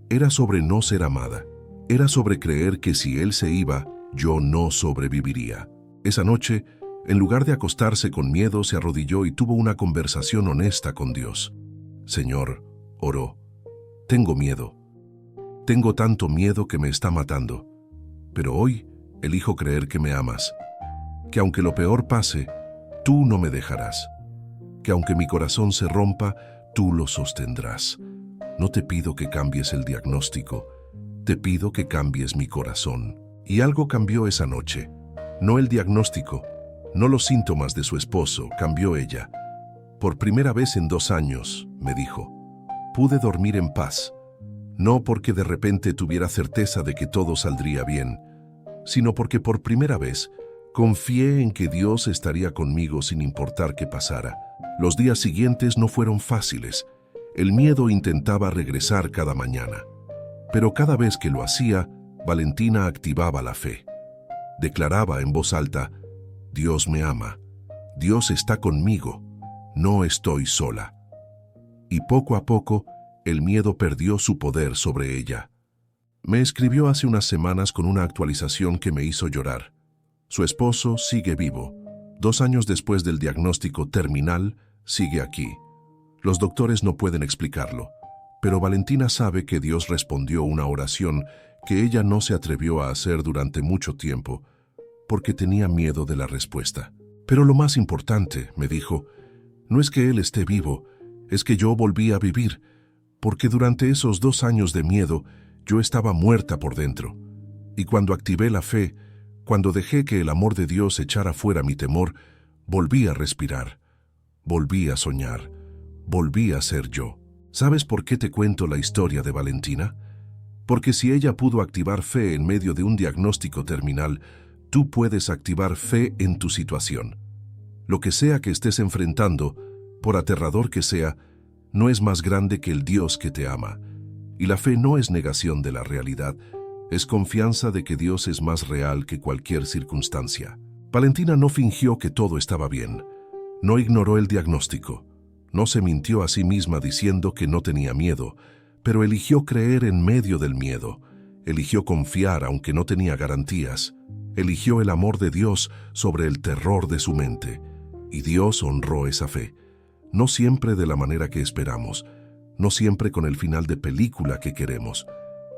era sobre no ser amada, era sobre creer que si él se iba, yo no sobreviviría. Esa noche, en lugar de acostarse con miedo, se arrodilló y tuvo una conversación honesta con Dios. Señor, oró, tengo miedo. Tengo tanto miedo que me está matando. Pero hoy elijo creer que me amas. Que aunque lo peor pase, tú no me dejarás. Que aunque mi corazón se rompa, tú lo sostendrás. No te pido que cambies el diagnóstico. Te pido que cambies mi corazón. Y algo cambió esa noche. No el diagnóstico, no los síntomas de su esposo, cambió ella. Por primera vez en 2 años, me dijo, pude dormir en paz. No porque de repente tuviera certeza de que todo saldría bien, sino porque por primera vez confié en que Dios estaría conmigo sin importar qué pasara. Los días siguientes no fueron fáciles. El miedo intentaba regresar cada mañana. Pero cada vez que lo hacía, Valentina activaba la fe. Declaraba en voz alta, Dios me ama. Dios está conmigo. No estoy sola. Y poco a poco, el miedo perdió su poder sobre ella. Me escribió hace unas semanas con una actualización que me hizo llorar. Su esposo sigue vivo. 2 años después del diagnóstico terminal, sigue aquí. Los doctores no pueden explicarlo, pero Valentina sabe que Dios respondió una oración que ella no se atrevió a hacer durante mucho tiempo, porque tenía miedo de la respuesta. Pero lo más importante, me dijo, no es que Él esté vivo, es que yo volví a vivir, porque durante esos 2 años de miedo, yo estaba muerta por dentro. Y cuando activé la fe, cuando dejé que el amor de Dios echara fuera mi temor, volví a respirar, volví a soñar, volví a ser yo. ¿Sabes por qué te cuento la historia de Valentina? Porque si ella pudo activar fe en medio de un diagnóstico terminal, tú puedes activar fe en tu situación. Lo que sea que estés enfrentando, por aterrador que sea, no es más grande que el Dios que te ama. Y la fe no es negación de la realidad, es confianza de que Dios es más real que cualquier circunstancia. Valentina no fingió que todo estaba bien, no ignoró el diagnóstico, no se mintió a sí misma diciendo que no tenía miedo, pero eligió creer en medio del miedo, eligió confiar aunque no tenía garantías, eligió el amor de Dios sobre el terror de su mente, y Dios honró esa fe, no siempre de la manera que esperamos, no siempre con el final de película que queremos,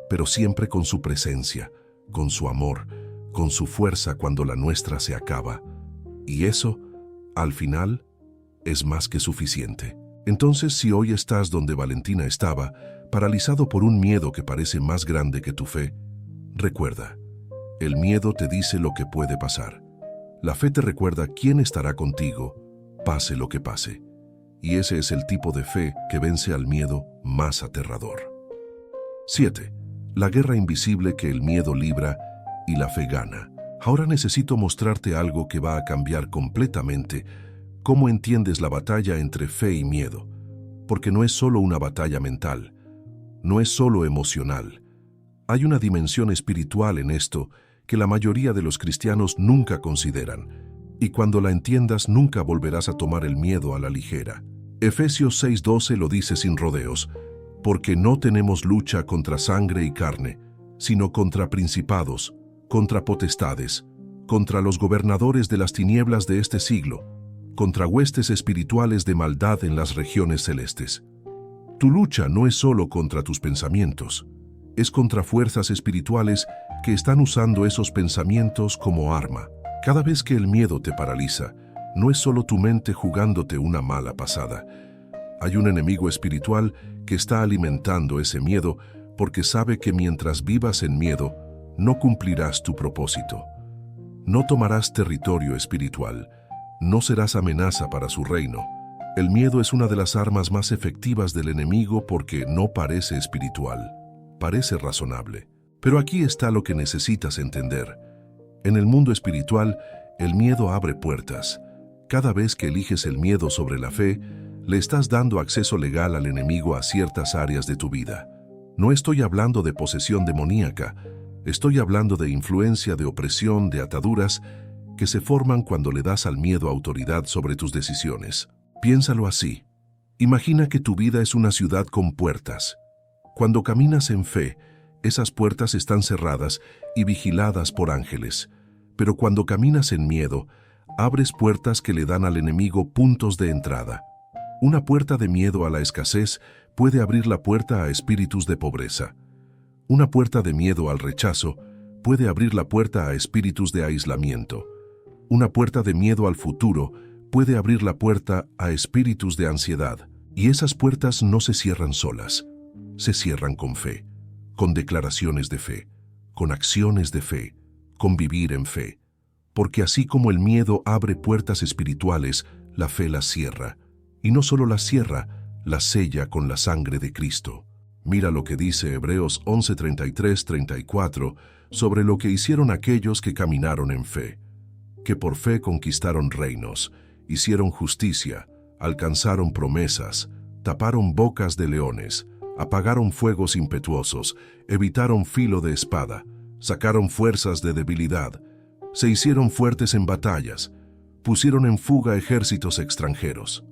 pero siempre con su presencia, con su amor, con su fuerza cuando la nuestra se acaba. Y eso, al final, es más que suficiente. Entonces, si hoy estás donde Valentina estaba, paralizado por un miedo que parece más grande que tu fe, recuerda, el miedo te dice lo que puede pasar. La fe te recuerda quién estará contigo, pase lo que pase. Y ese es el tipo de fe que vence al miedo más aterrador. 7. La guerra invisible que el miedo libra y la fe gana. Ahora necesito mostrarte algo que va a cambiar completamente cómo entiendes la batalla entre fe y miedo, porque no es solo una batalla mental, no es solo emocional. Hay una dimensión espiritual en esto que la mayoría de los cristianos nunca consideran, y cuando la entiendas nunca volverás a tomar el miedo a la ligera. Efesios 6:12 lo dice sin rodeos, porque no tenemos lucha contra sangre y carne, sino contra principados, contra potestades, contra los gobernadores de las tinieblas de este siglo, contra huestes espirituales de maldad en las regiones celestes. Tu lucha no es solo contra tus pensamientos, es contra fuerzas espirituales que están usando esos pensamientos como arma. Cada vez que el miedo te paraliza, no es solo tu mente jugándote una mala pasada. Hay un enemigo espiritual que está alimentando ese miedo porque sabe que mientras vivas en miedo, no cumplirás tu propósito. No tomarás territorio espiritual. No serás amenaza para su reino. El miedo es una de las armas más efectivas del enemigo porque no parece espiritual, parece razonable. Pero aquí está lo que necesitas entender. En el mundo espiritual, el miedo abre puertas. Cada vez que eliges el miedo sobre la fe, le estás dando acceso legal al enemigo a ciertas áreas de tu vida. No estoy hablando de posesión demoníaca, estoy hablando de influencia, de opresión, de ataduras que se forman cuando le das al miedo autoridad sobre tus decisiones. Piénsalo así. Imagina que tu vida es una ciudad con puertas. Cuando caminas en fe, esas puertas están cerradas y vigiladas por ángeles. Pero cuando caminas en miedo, abres puertas que le dan al enemigo puntos de entrada. Una puerta de miedo a la escasez puede abrir la puerta a espíritus de pobreza. Una puerta de miedo al rechazo puede abrir la puerta a espíritus de aislamiento. Una puerta de miedo al futuro puede abrir la puerta a espíritus de ansiedad. Y esas puertas no se cierran solas, se cierran con fe, con declaraciones de fe, con acciones de fe, con vivir en fe. Porque así como el miedo abre puertas espirituales, la fe las cierra. Y no solo las cierra, las sella con la sangre de Cristo. Mira lo que dice Hebreos 11:33-34 sobre lo que hicieron aquellos que caminaron en fe, que por fe conquistaron reinos, hicieron justicia, alcanzaron promesas, taparon bocas de leones, apagaron fuegos impetuosos, evitaron filo de espada, sacaron fuerzas de debilidad, se hicieron fuertes en batallas, pusieron en fuga ejércitos extranjeros.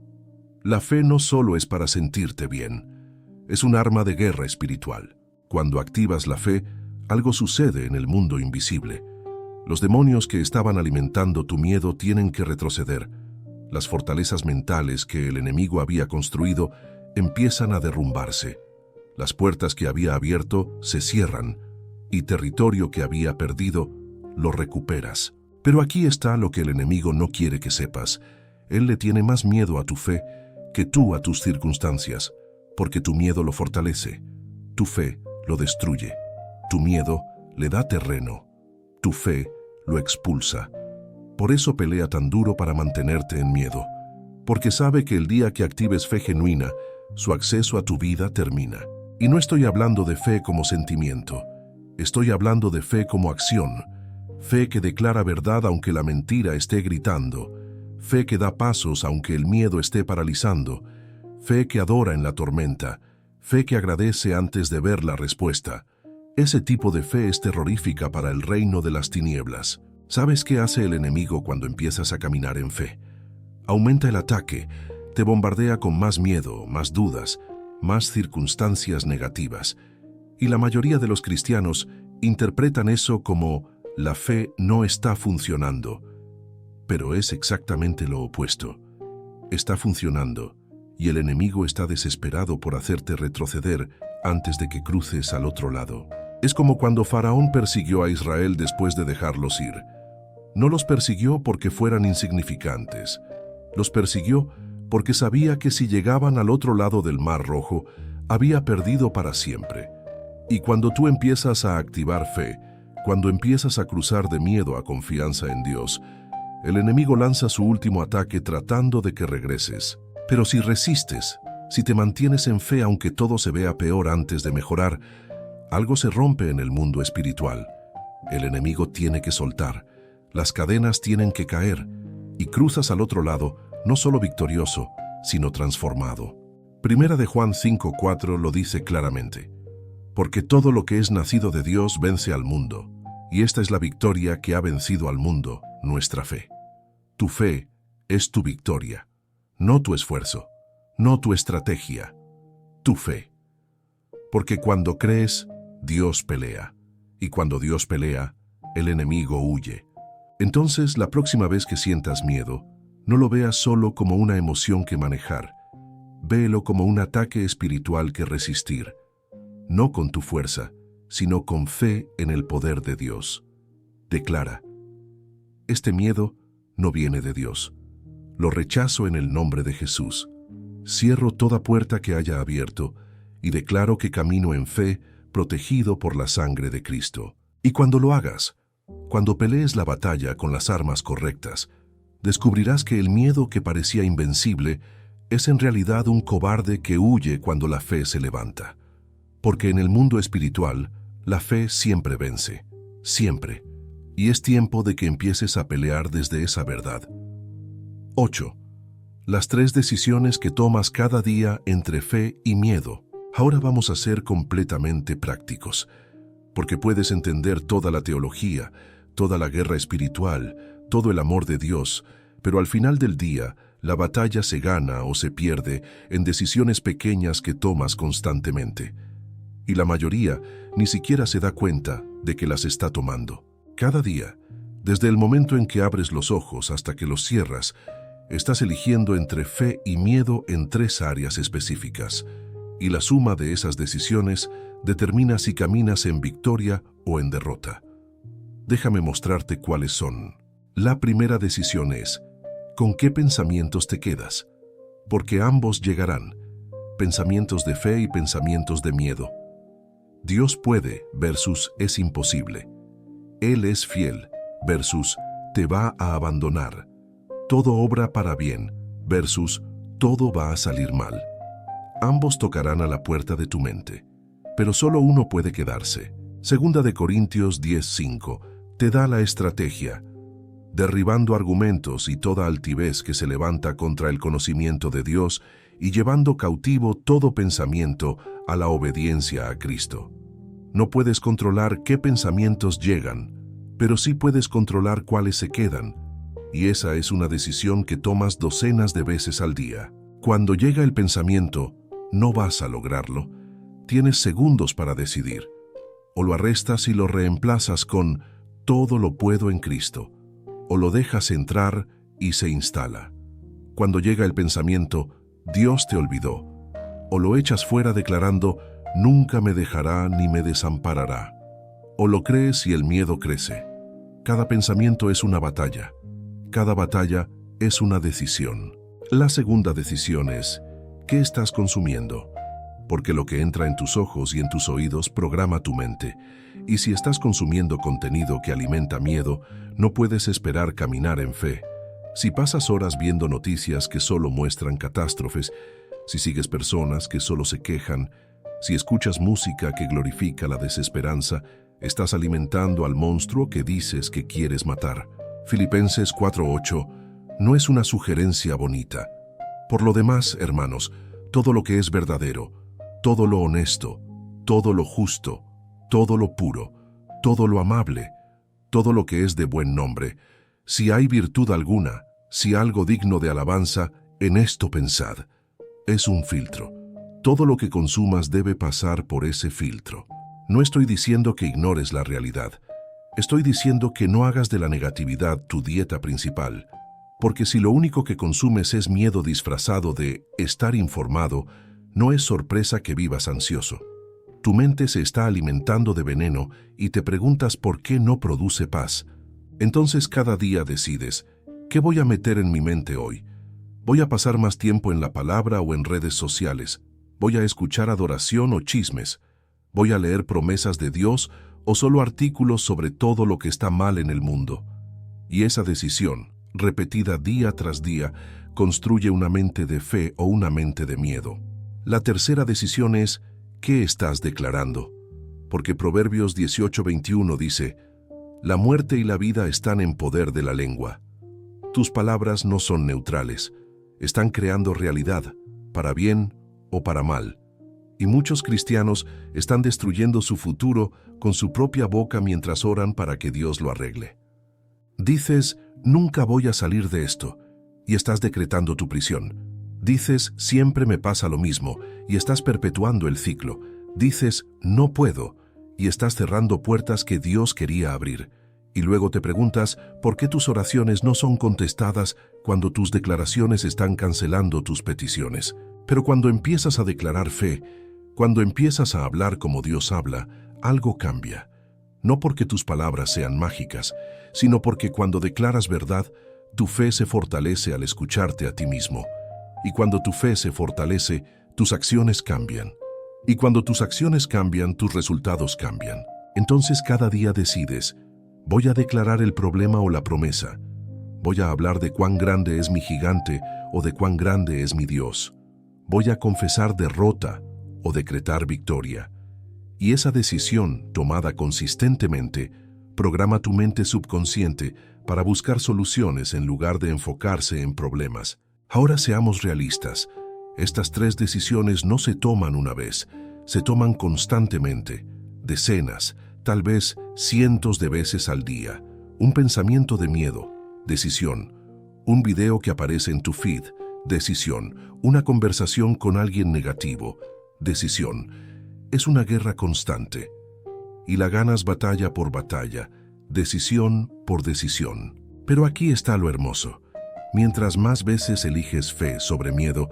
La fe no solo es para sentirte bien, es un arma de guerra espiritual. Cuando activas la fe, algo sucede en el mundo invisible. Los demonios que estaban alimentando tu miedo tienen que retroceder. Las fortalezas mentales que el enemigo había construido empiezan a derrumbarse. Las puertas que había abierto se cierran y territorio que había perdido lo recuperas. Pero aquí está lo que el enemigo no quiere que sepas. Él le tiene más miedo a tu fe que tú a tus circunstancias, porque tu miedo lo fortalece, tu fe lo destruye, tu miedo le da terreno, tu fe lo expulsa. Por eso pelea tan duro para mantenerte en miedo, porque sabe que el día que actives fe genuina, su acceso a tu vida termina. Y no estoy hablando de fe como sentimiento, estoy hablando de fe como acción, fe que declara verdad aunque la mentira esté gritando, fe que da pasos aunque el miedo esté paralizando, fe que adora en la tormenta, fe que agradece antes de ver la respuesta. Ese tipo de fe es terrorífica para el reino de las tinieblas. ¿Sabes qué hace el enemigo cuando empiezas a caminar en fe? Aumenta el ataque, te bombardea con más miedo, más dudas, más circunstancias negativas. Y la mayoría de los cristianos interpretan eso como la fe no está funcionando. Pero es exactamente lo opuesto. Está funcionando y el enemigo está desesperado por hacerte retroceder antes de que cruces al otro lado. Es como cuando Faraón persiguió a Israel después de dejarlos ir. No los persiguió porque fueran insignificantes. Los persiguió porque sabía que si llegaban al otro lado del Mar Rojo, había perdido para siempre. Y cuando tú empiezas a activar fe, cuando empiezas a cruzar de miedo a confianza en Dios, el enemigo lanza su último ataque tratando de que regreses. Pero si resistes, si te mantienes en fe aunque todo se vea peor antes de mejorar, algo se rompe en el mundo espiritual. El enemigo tiene que soltar, las cadenas tienen que caer, y cruzas al otro lado no solo victorioso, sino transformado. Primera de Juan 5:4 lo dice claramente. Porque todo lo que es nacido de Dios vence al mundo, y esta es la victoria que ha vencido al mundo, nuestra fe. Tu fe es tu victoria, no tu esfuerzo, no tu estrategia, tu fe. Porque cuando crees, Dios pelea, y cuando Dios pelea, el enemigo huye. Entonces, la próxima vez que sientas miedo, no lo veas solo como una emoción que manejar, véelo como un ataque espiritual que resistir, no con tu fuerza, sino con fe en el poder de Dios. Declara: este miedo no viene de Dios. Lo rechazo en el nombre de Jesús. Cierro toda puerta que haya abierto y declaro que camino en fe, protegido por la sangre de Cristo. Y cuando lo hagas, cuando pelees la batalla con las armas correctas, descubrirás que el miedo que parecía invencible es en realidad un cobarde que huye cuando la fe se levanta. Porque en el mundo espiritual, la fe siempre vence, siempre. Y es tiempo de que empieces a pelear desde esa verdad. 8. Las 3 decisiones que tomas cada día entre fe y miedo. Ahora vamos a ser completamente prácticos, porque puedes entender toda la teología, toda la guerra espiritual, todo el amor de Dios, pero al final del día, la batalla se gana o se pierde en decisiones pequeñas que tomas constantemente. Y la mayoría ni siquiera se da cuenta de que las está tomando. Cada día, desde el momento en que abres los ojos hasta que los cierras, estás eligiendo entre fe y miedo en 3 áreas específicas, y la suma de esas decisiones determina si caminas en victoria o en derrota. Déjame mostrarte cuáles son. La primera decisión es: ¿con qué pensamientos te quedas? Porque ambos llegarán, pensamientos de fe y pensamientos de miedo. Dios puede versus es imposible. Él es fiel versus te va a abandonar. Todo obra para bien versus todo va a salir mal. Ambos tocarán a la puerta de tu mente, pero solo uno puede quedarse. Segunda de Corintios 10:5 te da la estrategia: derribando argumentos y toda altivez que se levanta contra el conocimiento de Dios y llevando cautivo todo pensamiento a la obediencia a Cristo. No puedes controlar qué pensamientos llegan, pero sí puedes controlar cuáles se quedan, y esa es una decisión que tomas docenas de veces al día. Cuando llega el pensamiento, no vas a lograrlo. Tienes segundos para decidir. O lo arrestas y lo reemplazas con todo lo puedo en Cristo, o lo dejas entrar y se instala. Cuando llega el pensamiento, Dios te olvidó, o lo echas fuera declarando, nunca me dejará ni me desamparará. O lo crees y el miedo crece. Cada pensamiento es una batalla. Cada batalla es una decisión. La segunda decisión es, ¿qué estás consumiendo? Porque lo que entra en tus ojos y en tus oídos programa tu mente. Y si estás consumiendo contenido que alimenta miedo, no puedes esperar caminar en fe. Si pasas horas viendo noticias que solo muestran catástrofes, si sigues personas que solo se quejan, si escuchas música que glorifica la desesperanza, estás alimentando al monstruo que dices que quieres matar. Filipenses 4:8 no es una sugerencia bonita. Por lo demás, hermanos, todo lo que es verdadero, todo lo honesto, todo lo justo, todo lo puro, todo lo amable, todo lo que es de buen nombre, si hay virtud alguna, si algo digno de alabanza, en esto pensad. Es un filtro. Todo lo que consumas debe pasar por ese filtro. No estoy diciendo que ignores la realidad. Estoy diciendo que no hagas de la negatividad tu dieta principal, porque si lo único que consumes es miedo disfrazado de estar informado, no es sorpresa que vivas ansioso. Tu mente se está alimentando de veneno y te preguntas por qué no produce paz. Entonces cada día decides, ¿qué voy a meter en mi mente hoy? ¿Voy a pasar más tiempo en la palabra o en redes sociales? ¿Voy a escuchar adoración o chismes? ¿Voy a leer promesas de Dios o solo artículos sobre todo lo que está mal en el mundo? Y esa decisión, repetida día tras día, construye una mente de fe o una mente de miedo. La tercera decisión es, ¿qué estás declarando? Porque Proverbios 18:21 dice, la muerte y la vida están en poder de la lengua. Tus palabras no son neutrales, están creando realidad, para bien o para mal. Y muchos cristianos están destruyendo su futuro con su propia boca mientras oran para que Dios lo arregle. Dices, nunca voy a salir de esto, y estás decretando tu prisión. Dices, siempre me pasa lo mismo, y estás perpetuando el ciclo. Dices, no puedo, y estás cerrando puertas que Dios quería abrir. Y luego te preguntas por qué tus oraciones no son contestadas cuando tus declaraciones están cancelando tus peticiones. Pero cuando empiezas a declarar fe, cuando empiezas a hablar como Dios habla, algo cambia. No porque tus palabras sean mágicas, sino porque cuando declaras verdad, tu fe se fortalece al escucharte a ti mismo. Y cuando tu fe se fortalece, tus acciones cambian. Y cuando tus acciones cambian, tus resultados cambian. Entonces cada día decides, voy a declarar el problema o la promesa. Voy a hablar de cuán grande es mi gigante o de cuán grande es mi Dios. Voy a confesar derrota o decretar victoria. Y esa decisión, tomada consistentemente, programa tu mente subconsciente para buscar soluciones en lugar de enfocarse en problemas. Ahora seamos realistas. Estas tres decisiones no se toman una vez, se toman constantemente, decenas, tal vez cientos de veces al día. Un pensamiento de miedo, decisión. Un video que aparece en tu feed, decisión. Una conversación con alguien negativo, decisión. Es una guerra constante. Y la ganas batalla por batalla, decisión por decisión. Pero aquí está lo hermoso. Mientras más veces eliges fe sobre miedo,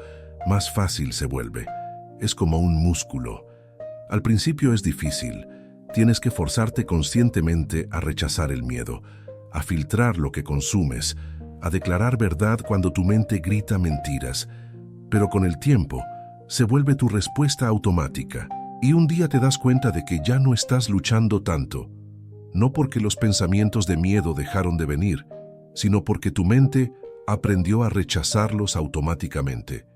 más fácil se vuelve. Es como un músculo. Al principio es difícil. Tienes que forzarte conscientemente a rechazar el miedo, a filtrar lo que consumes, a declarar verdad cuando tu mente grita mentiras. Pero con el tiempo, se vuelve tu respuesta automática. Y un día te das cuenta de que ya no estás luchando tanto. No porque los pensamientos de miedo dejaron de venir, sino porque tu mente aprendió a rechazarlos automáticamente.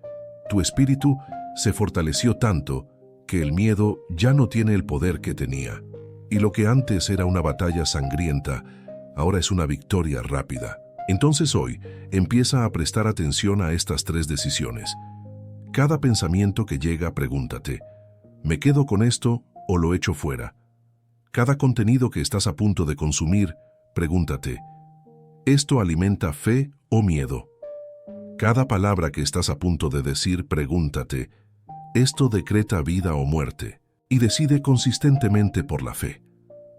Tu espíritu se fortaleció tanto que el miedo ya no tiene el poder que tenía. Y lo que antes era una batalla sangrienta, ahora es una victoria rápida. Entonces hoy, empieza a prestar atención a estas tres decisiones. Cada pensamiento que llega, pregúntate, ¿me quedo con esto o lo echo fuera? Cada contenido que estás a punto de consumir, pregúntate, Esto alimenta fe o miedo. Cada palabra que estás a punto de decir, pregúntate, ¿esto decreta vida o muerte? Y decide consistentemente por la fe.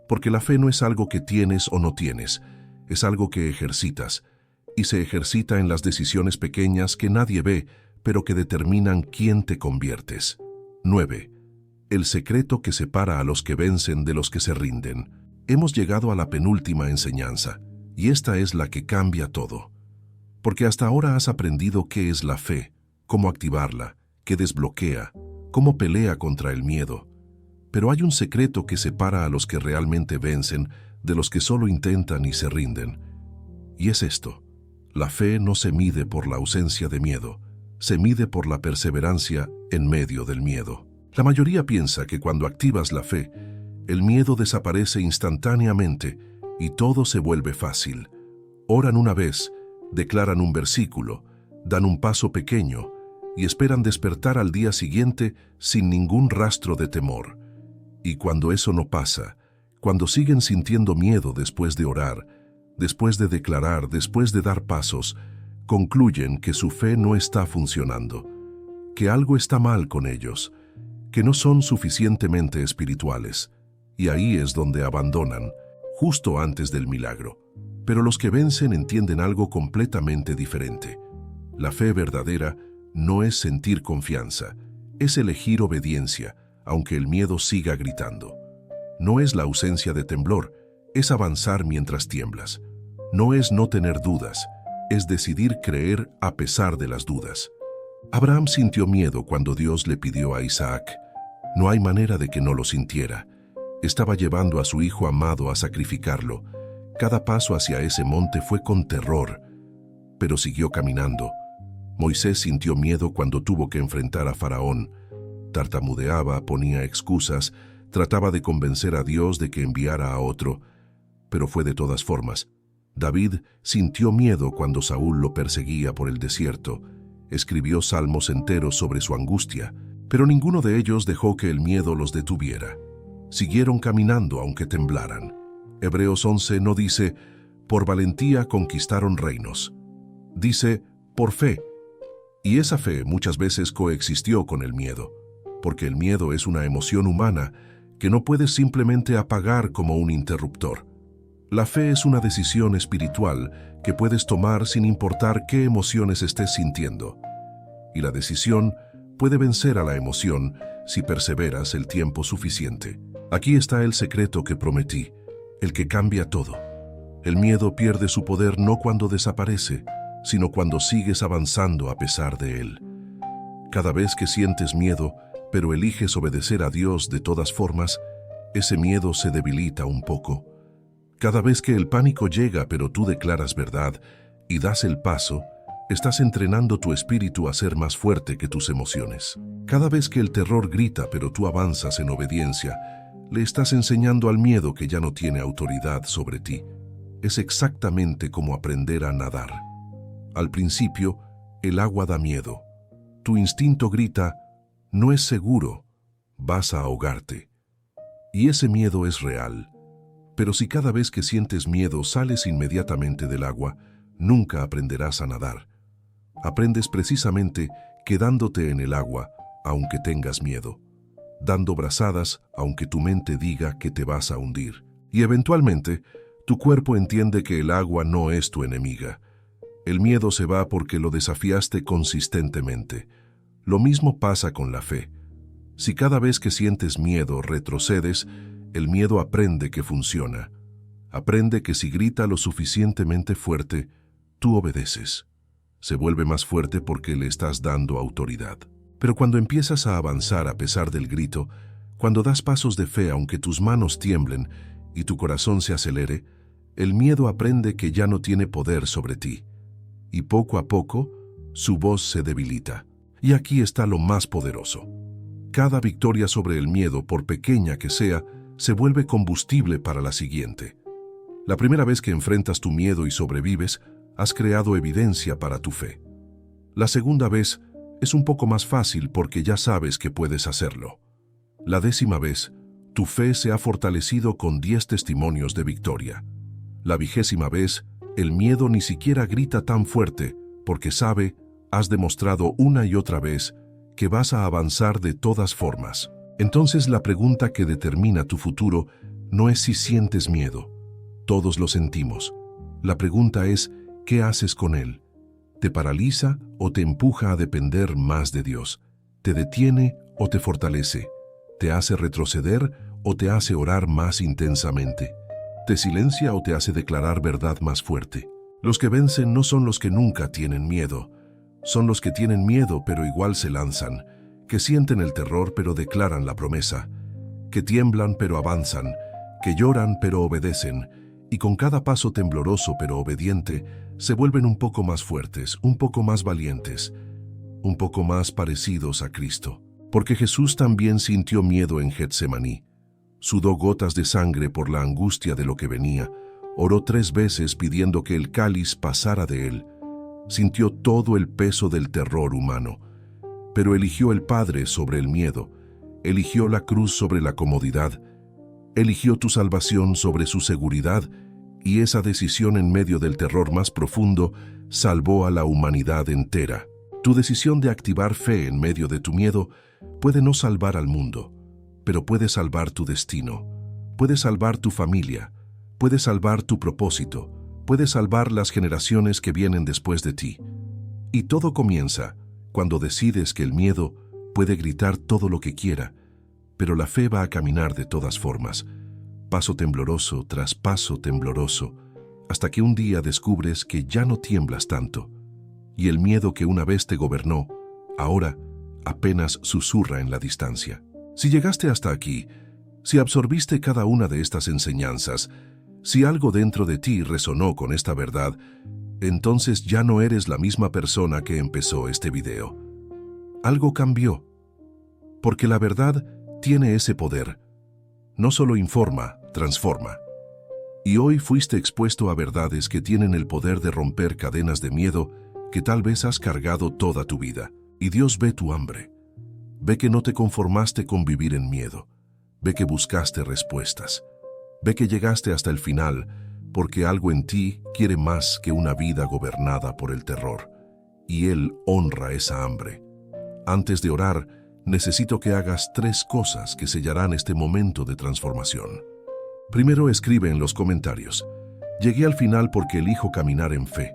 Porque la fe no es algo que tienes o no tienes, es algo que ejercitas, y se ejercita en las decisiones pequeñas que nadie ve, pero que determinan quién te conviertes. 9. El secreto que separa a los que vencen de los que se rinden. Hemos llegado a la penúltima enseñanza, y esta es la que cambia todo. Porque hasta ahora has aprendido qué es la fe, cómo activarla, qué desbloquea, cómo pelea contra el miedo. Pero hay un secreto que separa a los que realmente vencen de los que solo intentan y se rinden. Y es esto: la fe no se mide por la ausencia de miedo, se mide por la perseverancia en medio del miedo. La mayoría piensa que cuando activas la fe, el miedo desaparece instantáneamente y todo se vuelve fácil. Oran una vez, declaran un versículo, dan un paso pequeño y esperan despertar al día siguiente sin ningún rastro de temor. Y cuando eso no pasa, cuando siguen sintiendo miedo después de orar, después de declarar, después de dar pasos, concluyen que su fe no está funcionando, que algo está mal con ellos, que no son suficientemente espirituales, y ahí es donde abandonan, justo antes del milagro. Pero los que vencen entienden algo completamente diferente. La fe verdadera no es sentir confianza, es elegir obediencia, aunque el miedo siga gritando. No es la ausencia de temblor, es avanzar mientras tiemblas. No es no tener dudas, es decidir creer a pesar de las dudas. Abraham sintió miedo cuando Dios le pidió a Isaac. No hay manera de que no lo sintiera. Estaba llevando a su hijo amado a sacrificarlo. Cada paso hacia ese monte fue con terror, pero siguió caminando. Moisés sintió miedo cuando tuvo que enfrentar a Faraón. Tartamudeaba, ponía excusas, trataba de convencer a Dios de que enviara a otro, pero fue de todas formas. David sintió miedo cuando Saúl lo perseguía por el desierto. Escribió salmos enteros sobre su angustia, pero ninguno de ellos dejó que el miedo los detuviera. Siguieron caminando aunque temblaran. Hebreos 11 no dice, por valentía conquistaron reinos. Dice, por fe. Y esa fe muchas veces coexistió con el miedo, porque el miedo es una emoción humana que no puedes simplemente apagar como un interruptor. La fe es una decisión espiritual que puedes tomar sin importar qué emociones estés sintiendo. Y la decisión puede vencer a la emoción si perseveras el tiempo suficiente. Aquí está el secreto que prometí, el que cambia todo. El miedo pierde su poder no cuando desaparece, sino cuando sigues avanzando a pesar de él. Cada vez que sientes miedo, pero eliges obedecer a Dios de todas formas, ese miedo se debilita un poco. Cada vez que el pánico llega, pero tú declaras verdad y das el paso, estás entrenando tu espíritu a ser más fuerte que tus emociones. Cada vez que el terror grita, pero tú avanzas en obediencia, le estás enseñando al miedo que ya no tiene autoridad sobre ti. Es exactamente como aprender a nadar. Al principio, el agua da miedo. Tu instinto grita, no es seguro, vas a ahogarte. Y ese miedo es real. Pero si cada vez que sientes miedo sales inmediatamente del agua, nunca aprenderás a nadar. Aprendes precisamente quedándote en el agua, aunque tengas miedo, dando brazadas aunque tu mente diga que te vas a hundir. Y eventualmente, tu cuerpo entiende que el agua no es tu enemiga. El miedo se va porque lo desafiaste consistentemente. Lo mismo pasa con la fe. Si cada vez que sientes miedo retrocedes, el miedo aprende que funciona. Aprende que si grita lo suficientemente fuerte, tú obedeces. Se vuelve más fuerte porque le estás dando autoridad. Pero cuando empiezas a avanzar a pesar del grito, cuando das pasos de fe aunque tus manos tiemblen y tu corazón se acelere, el miedo aprende que ya no tiene poder sobre ti. Y poco a poco, su voz se debilita. Y aquí está lo más poderoso. Cada victoria sobre el miedo, por pequeña que sea, se vuelve combustible para la siguiente. La primera vez que enfrentas tu miedo y sobrevives, has creado evidencia para tu fe. La segunda vez es un poco más fácil porque ya sabes que puedes hacerlo. La 10ª vez, tu fe se ha fortalecido con 10 testimonios de victoria. La 20ª vez, El miedo ni siquiera grita tan fuerte porque sabe, has demostrado una y otra vez que vas a avanzar de todas formas. Entonces la pregunta que determina tu futuro no es si sientes miedo. Todos lo sentimos. La pregunta es, ¿qué haces con él? ¿Te paraliza o te empuja a depender más de Dios? ¿Te detiene o te fortalece? ¿Te hace retroceder o te hace orar más intensamente? ¿Te silencia o te hace declarar verdad más fuerte? Los que vencen no son los que nunca tienen miedo. Son los que tienen miedo pero igual se lanzan, que sienten el terror pero declaran la promesa, que tiemblan pero avanzan, que lloran pero obedecen, y con cada paso tembloroso pero obediente, se vuelven un poco más fuertes, un poco más valientes, un poco más parecidos a Cristo. Porque Jesús también sintió miedo en Getsemaní. Sudó gotas de sangre por la angustia de lo que venía, oró 3 veces pidiendo que el cáliz pasara de él. Sintió todo el peso del terror humano, pero eligió el Padre sobre el miedo, eligió la cruz sobre la comodidad, eligió tu salvación sobre su seguridad, y esa decisión en medio del terror más profundo salvó a la humanidad entera. Tu decisión de activar fe en medio de tu miedo puede no salvar al mundo, pero puede salvar tu destino, puede salvar tu familia, puede salvar tu propósito, puede salvar las generaciones que vienen después de ti. Y todo comienza cuando decides que el miedo puede gritar todo lo que quiera, pero la fe va a caminar de todas formas, paso tembloroso tras paso tembloroso, hasta que un día descubres que ya no tiemblas tanto, y el miedo que una vez te gobernó, ahora apenas susurra en la distancia. Si llegaste hasta aquí, si absorbiste cada una de estas enseñanzas, si algo dentro de ti resonó con esta verdad, entonces ya no eres la misma persona que empezó este video. Algo cambió, porque la verdad tiene ese poder. No solo informa, transforma. Y hoy fuiste expuesto a verdades que tienen el poder de romper cadenas de miedo que tal vez has cargado toda tu vida. Y Dios ve tu hambre. Ve que no te conformaste con vivir en miedo. Ve que buscaste respuestas. Ve que llegaste hasta el final porque algo en ti quiere más que una vida gobernada por el terror. Y Él honra esa hambre. Antes de orar, necesito que hagas 3 cosas que sellarán este momento de transformación. Primero, escribe en los comentarios: llegué al final porque elijo caminar en fe.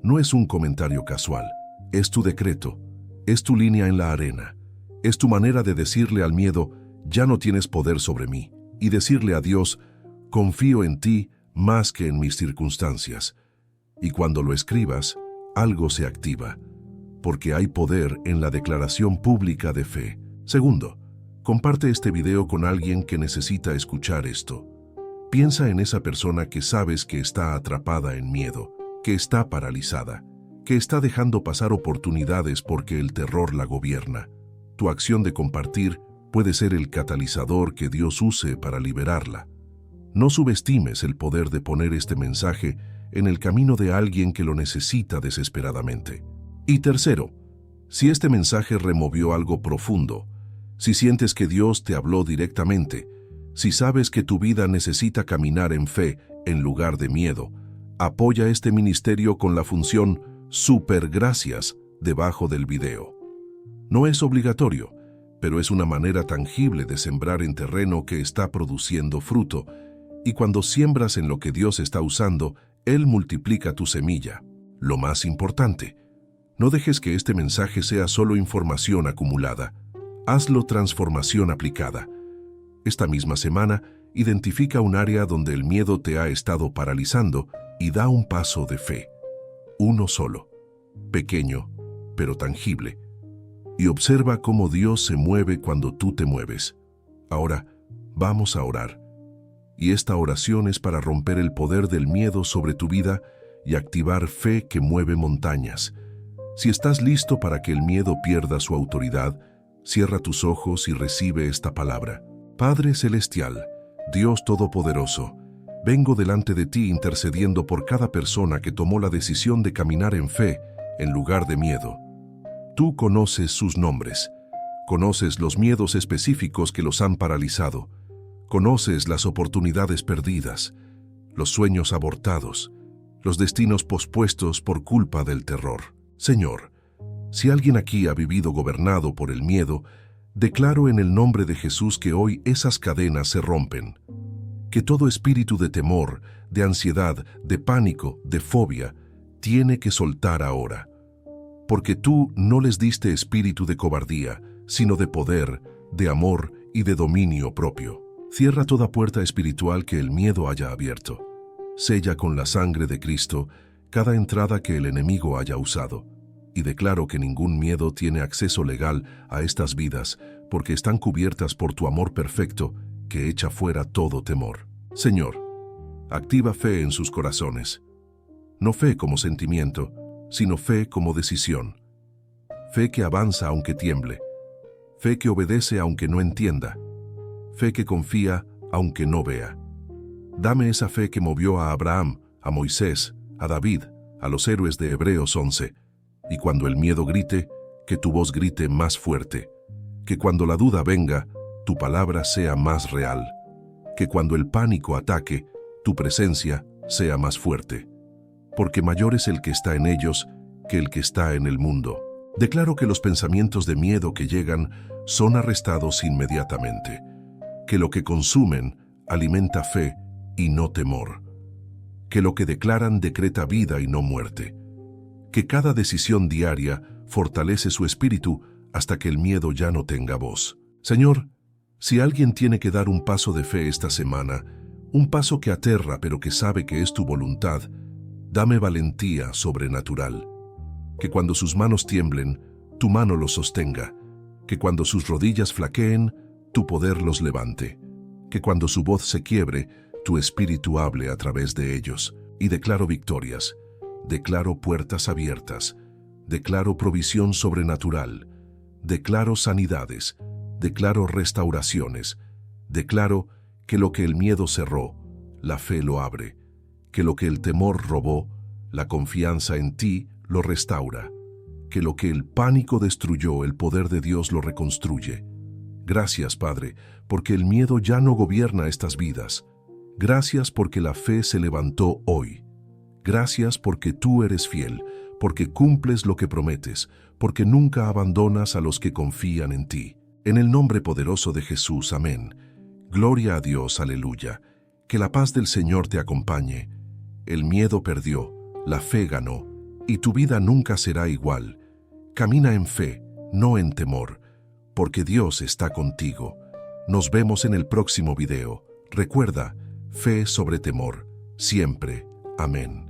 No es un comentario casual, es tu decreto, es tu línea en la arena, es tu manera de decirle al miedo: ya no tienes poder sobre mí, y decirle a Dios: confío en ti más que en mis circunstancias. Y cuando lo escribas, algo se activa, porque hay poder en la declaración pública de fe. Segundo, comparte este video con alguien que necesita escuchar esto. Piensa en esa persona que sabes que está atrapada en miedo, que está paralizada, que está dejando pasar oportunidades porque el terror la gobierna. Tu acción de compartir puede ser el catalizador que Dios use para liberarla. No subestimes el poder de poner este mensaje en el camino de alguien que lo necesita desesperadamente. Y tercero, si este mensaje removió algo profundo, si sientes que Dios te habló directamente, si sabes que tu vida necesita caminar en fe en lugar de miedo, apoya este ministerio con la función Super Gracias debajo del video. No es obligatorio, pero es una manera tangible de sembrar en terreno que está produciendo fruto, y cuando siembras en lo que Dios está usando, Él multiplica tu semilla. Lo más importante, no dejes que este mensaje sea solo información acumulada. Hazlo transformación aplicada. Esta misma semana, identifica un área donde el miedo te ha estado paralizando y da un paso de fe. Uno solo, pequeño, pero tangible. Y observa cómo Dios se mueve cuando tú te mueves. Ahora, vamos a orar. Y esta oración es para romper el poder del miedo sobre tu vida y activar fe que mueve montañas. Si estás listo para que el miedo pierda su autoridad, cierra tus ojos y recibe esta palabra. Padre Celestial, Dios Todopoderoso, vengo delante de ti intercediendo por cada persona que tomó la decisión de caminar en fe en lugar de miedo. Tú conoces sus nombres, conoces los miedos específicos que los han paralizado, conoces las oportunidades perdidas, los sueños abortados los destinos pospuestos por culpa del terror. Señor, si alguien aquí ha vivido gobernado por el miedo, declaro en el nombre de Jesús que hoy esas cadenas se rompen. Que todo espíritu de temor, de ansiedad, de pánico, de fobia, tiene que soltar ahora. Porque tú no les diste espíritu de cobardía, sino de poder, de amor y de dominio propio. Cierra toda puerta espiritual que el miedo haya abierto. Sella con la sangre de Cristo cada entrada que el enemigo haya usado. Y declaro que ningún miedo tiene acceso legal a estas vidas, porque están cubiertas por tu amor perfecto que echa fuera todo temor. Señor, activa fe en sus corazones. No fe como sentimiento, sino fe como decisión. Fe que avanza aunque tiemble. Fe que obedece aunque no entienda. Fe que confía aunque no vea. Dame esa fe que movió a Abraham, a Moisés, a David, a los héroes de Hebreos 11. Y cuando el miedo grite, que tu voz grite más fuerte. Que cuando la duda venga, tu palabra sea más real. Que cuando el pánico ataque, tu presencia sea más fuerte. Porque mayor es el que está en ellos que el que está en el mundo. Declaro que los pensamientos de miedo que llegan son arrestados inmediatamente. Que lo que consumen alimenta fe y no temor. Que lo que declaran decreta vida y no muerte. Que cada decisión diaria fortalece su espíritu hasta que el miedo ya no tenga voz. Señor, si alguien tiene que dar un paso de fe esta semana, un paso que aterra pero que sabe que es tu voluntad, dame valentía sobrenatural. Que cuando sus manos tiemblen, tu mano los sostenga. Que cuando sus rodillas flaqueen, tu poder los levante. Que cuando su voz se quiebre, tu espíritu hable a través de ellos. Y declaro victorias. Declaro puertas abiertas. Declaro provisión sobrenatural. Declaro sanidades. Declaro restauraciones. Declaro que lo que el miedo cerró, la fe lo abre. Que lo que el temor robó, la confianza en ti lo restaura. Que lo que el pánico destruyó, el poder de Dios lo reconstruye. Gracias, Padre, porque el miedo ya no gobierna estas vidas. Gracias porque la fe se levantó hoy. Gracias porque tú eres fiel, porque cumples lo que prometes, porque nunca abandonas a los que confían en ti. En el nombre poderoso de Jesús, amén. Gloria a Dios, aleluya. Que la paz del Señor te acompañe. El miedo perdió, la fe ganó, y tu vida nunca será igual. Camina en fe, no en temor, porque Dios está contigo. Nos vemos en el próximo video. Recuerda, fe sobre temor, siempre. Amén.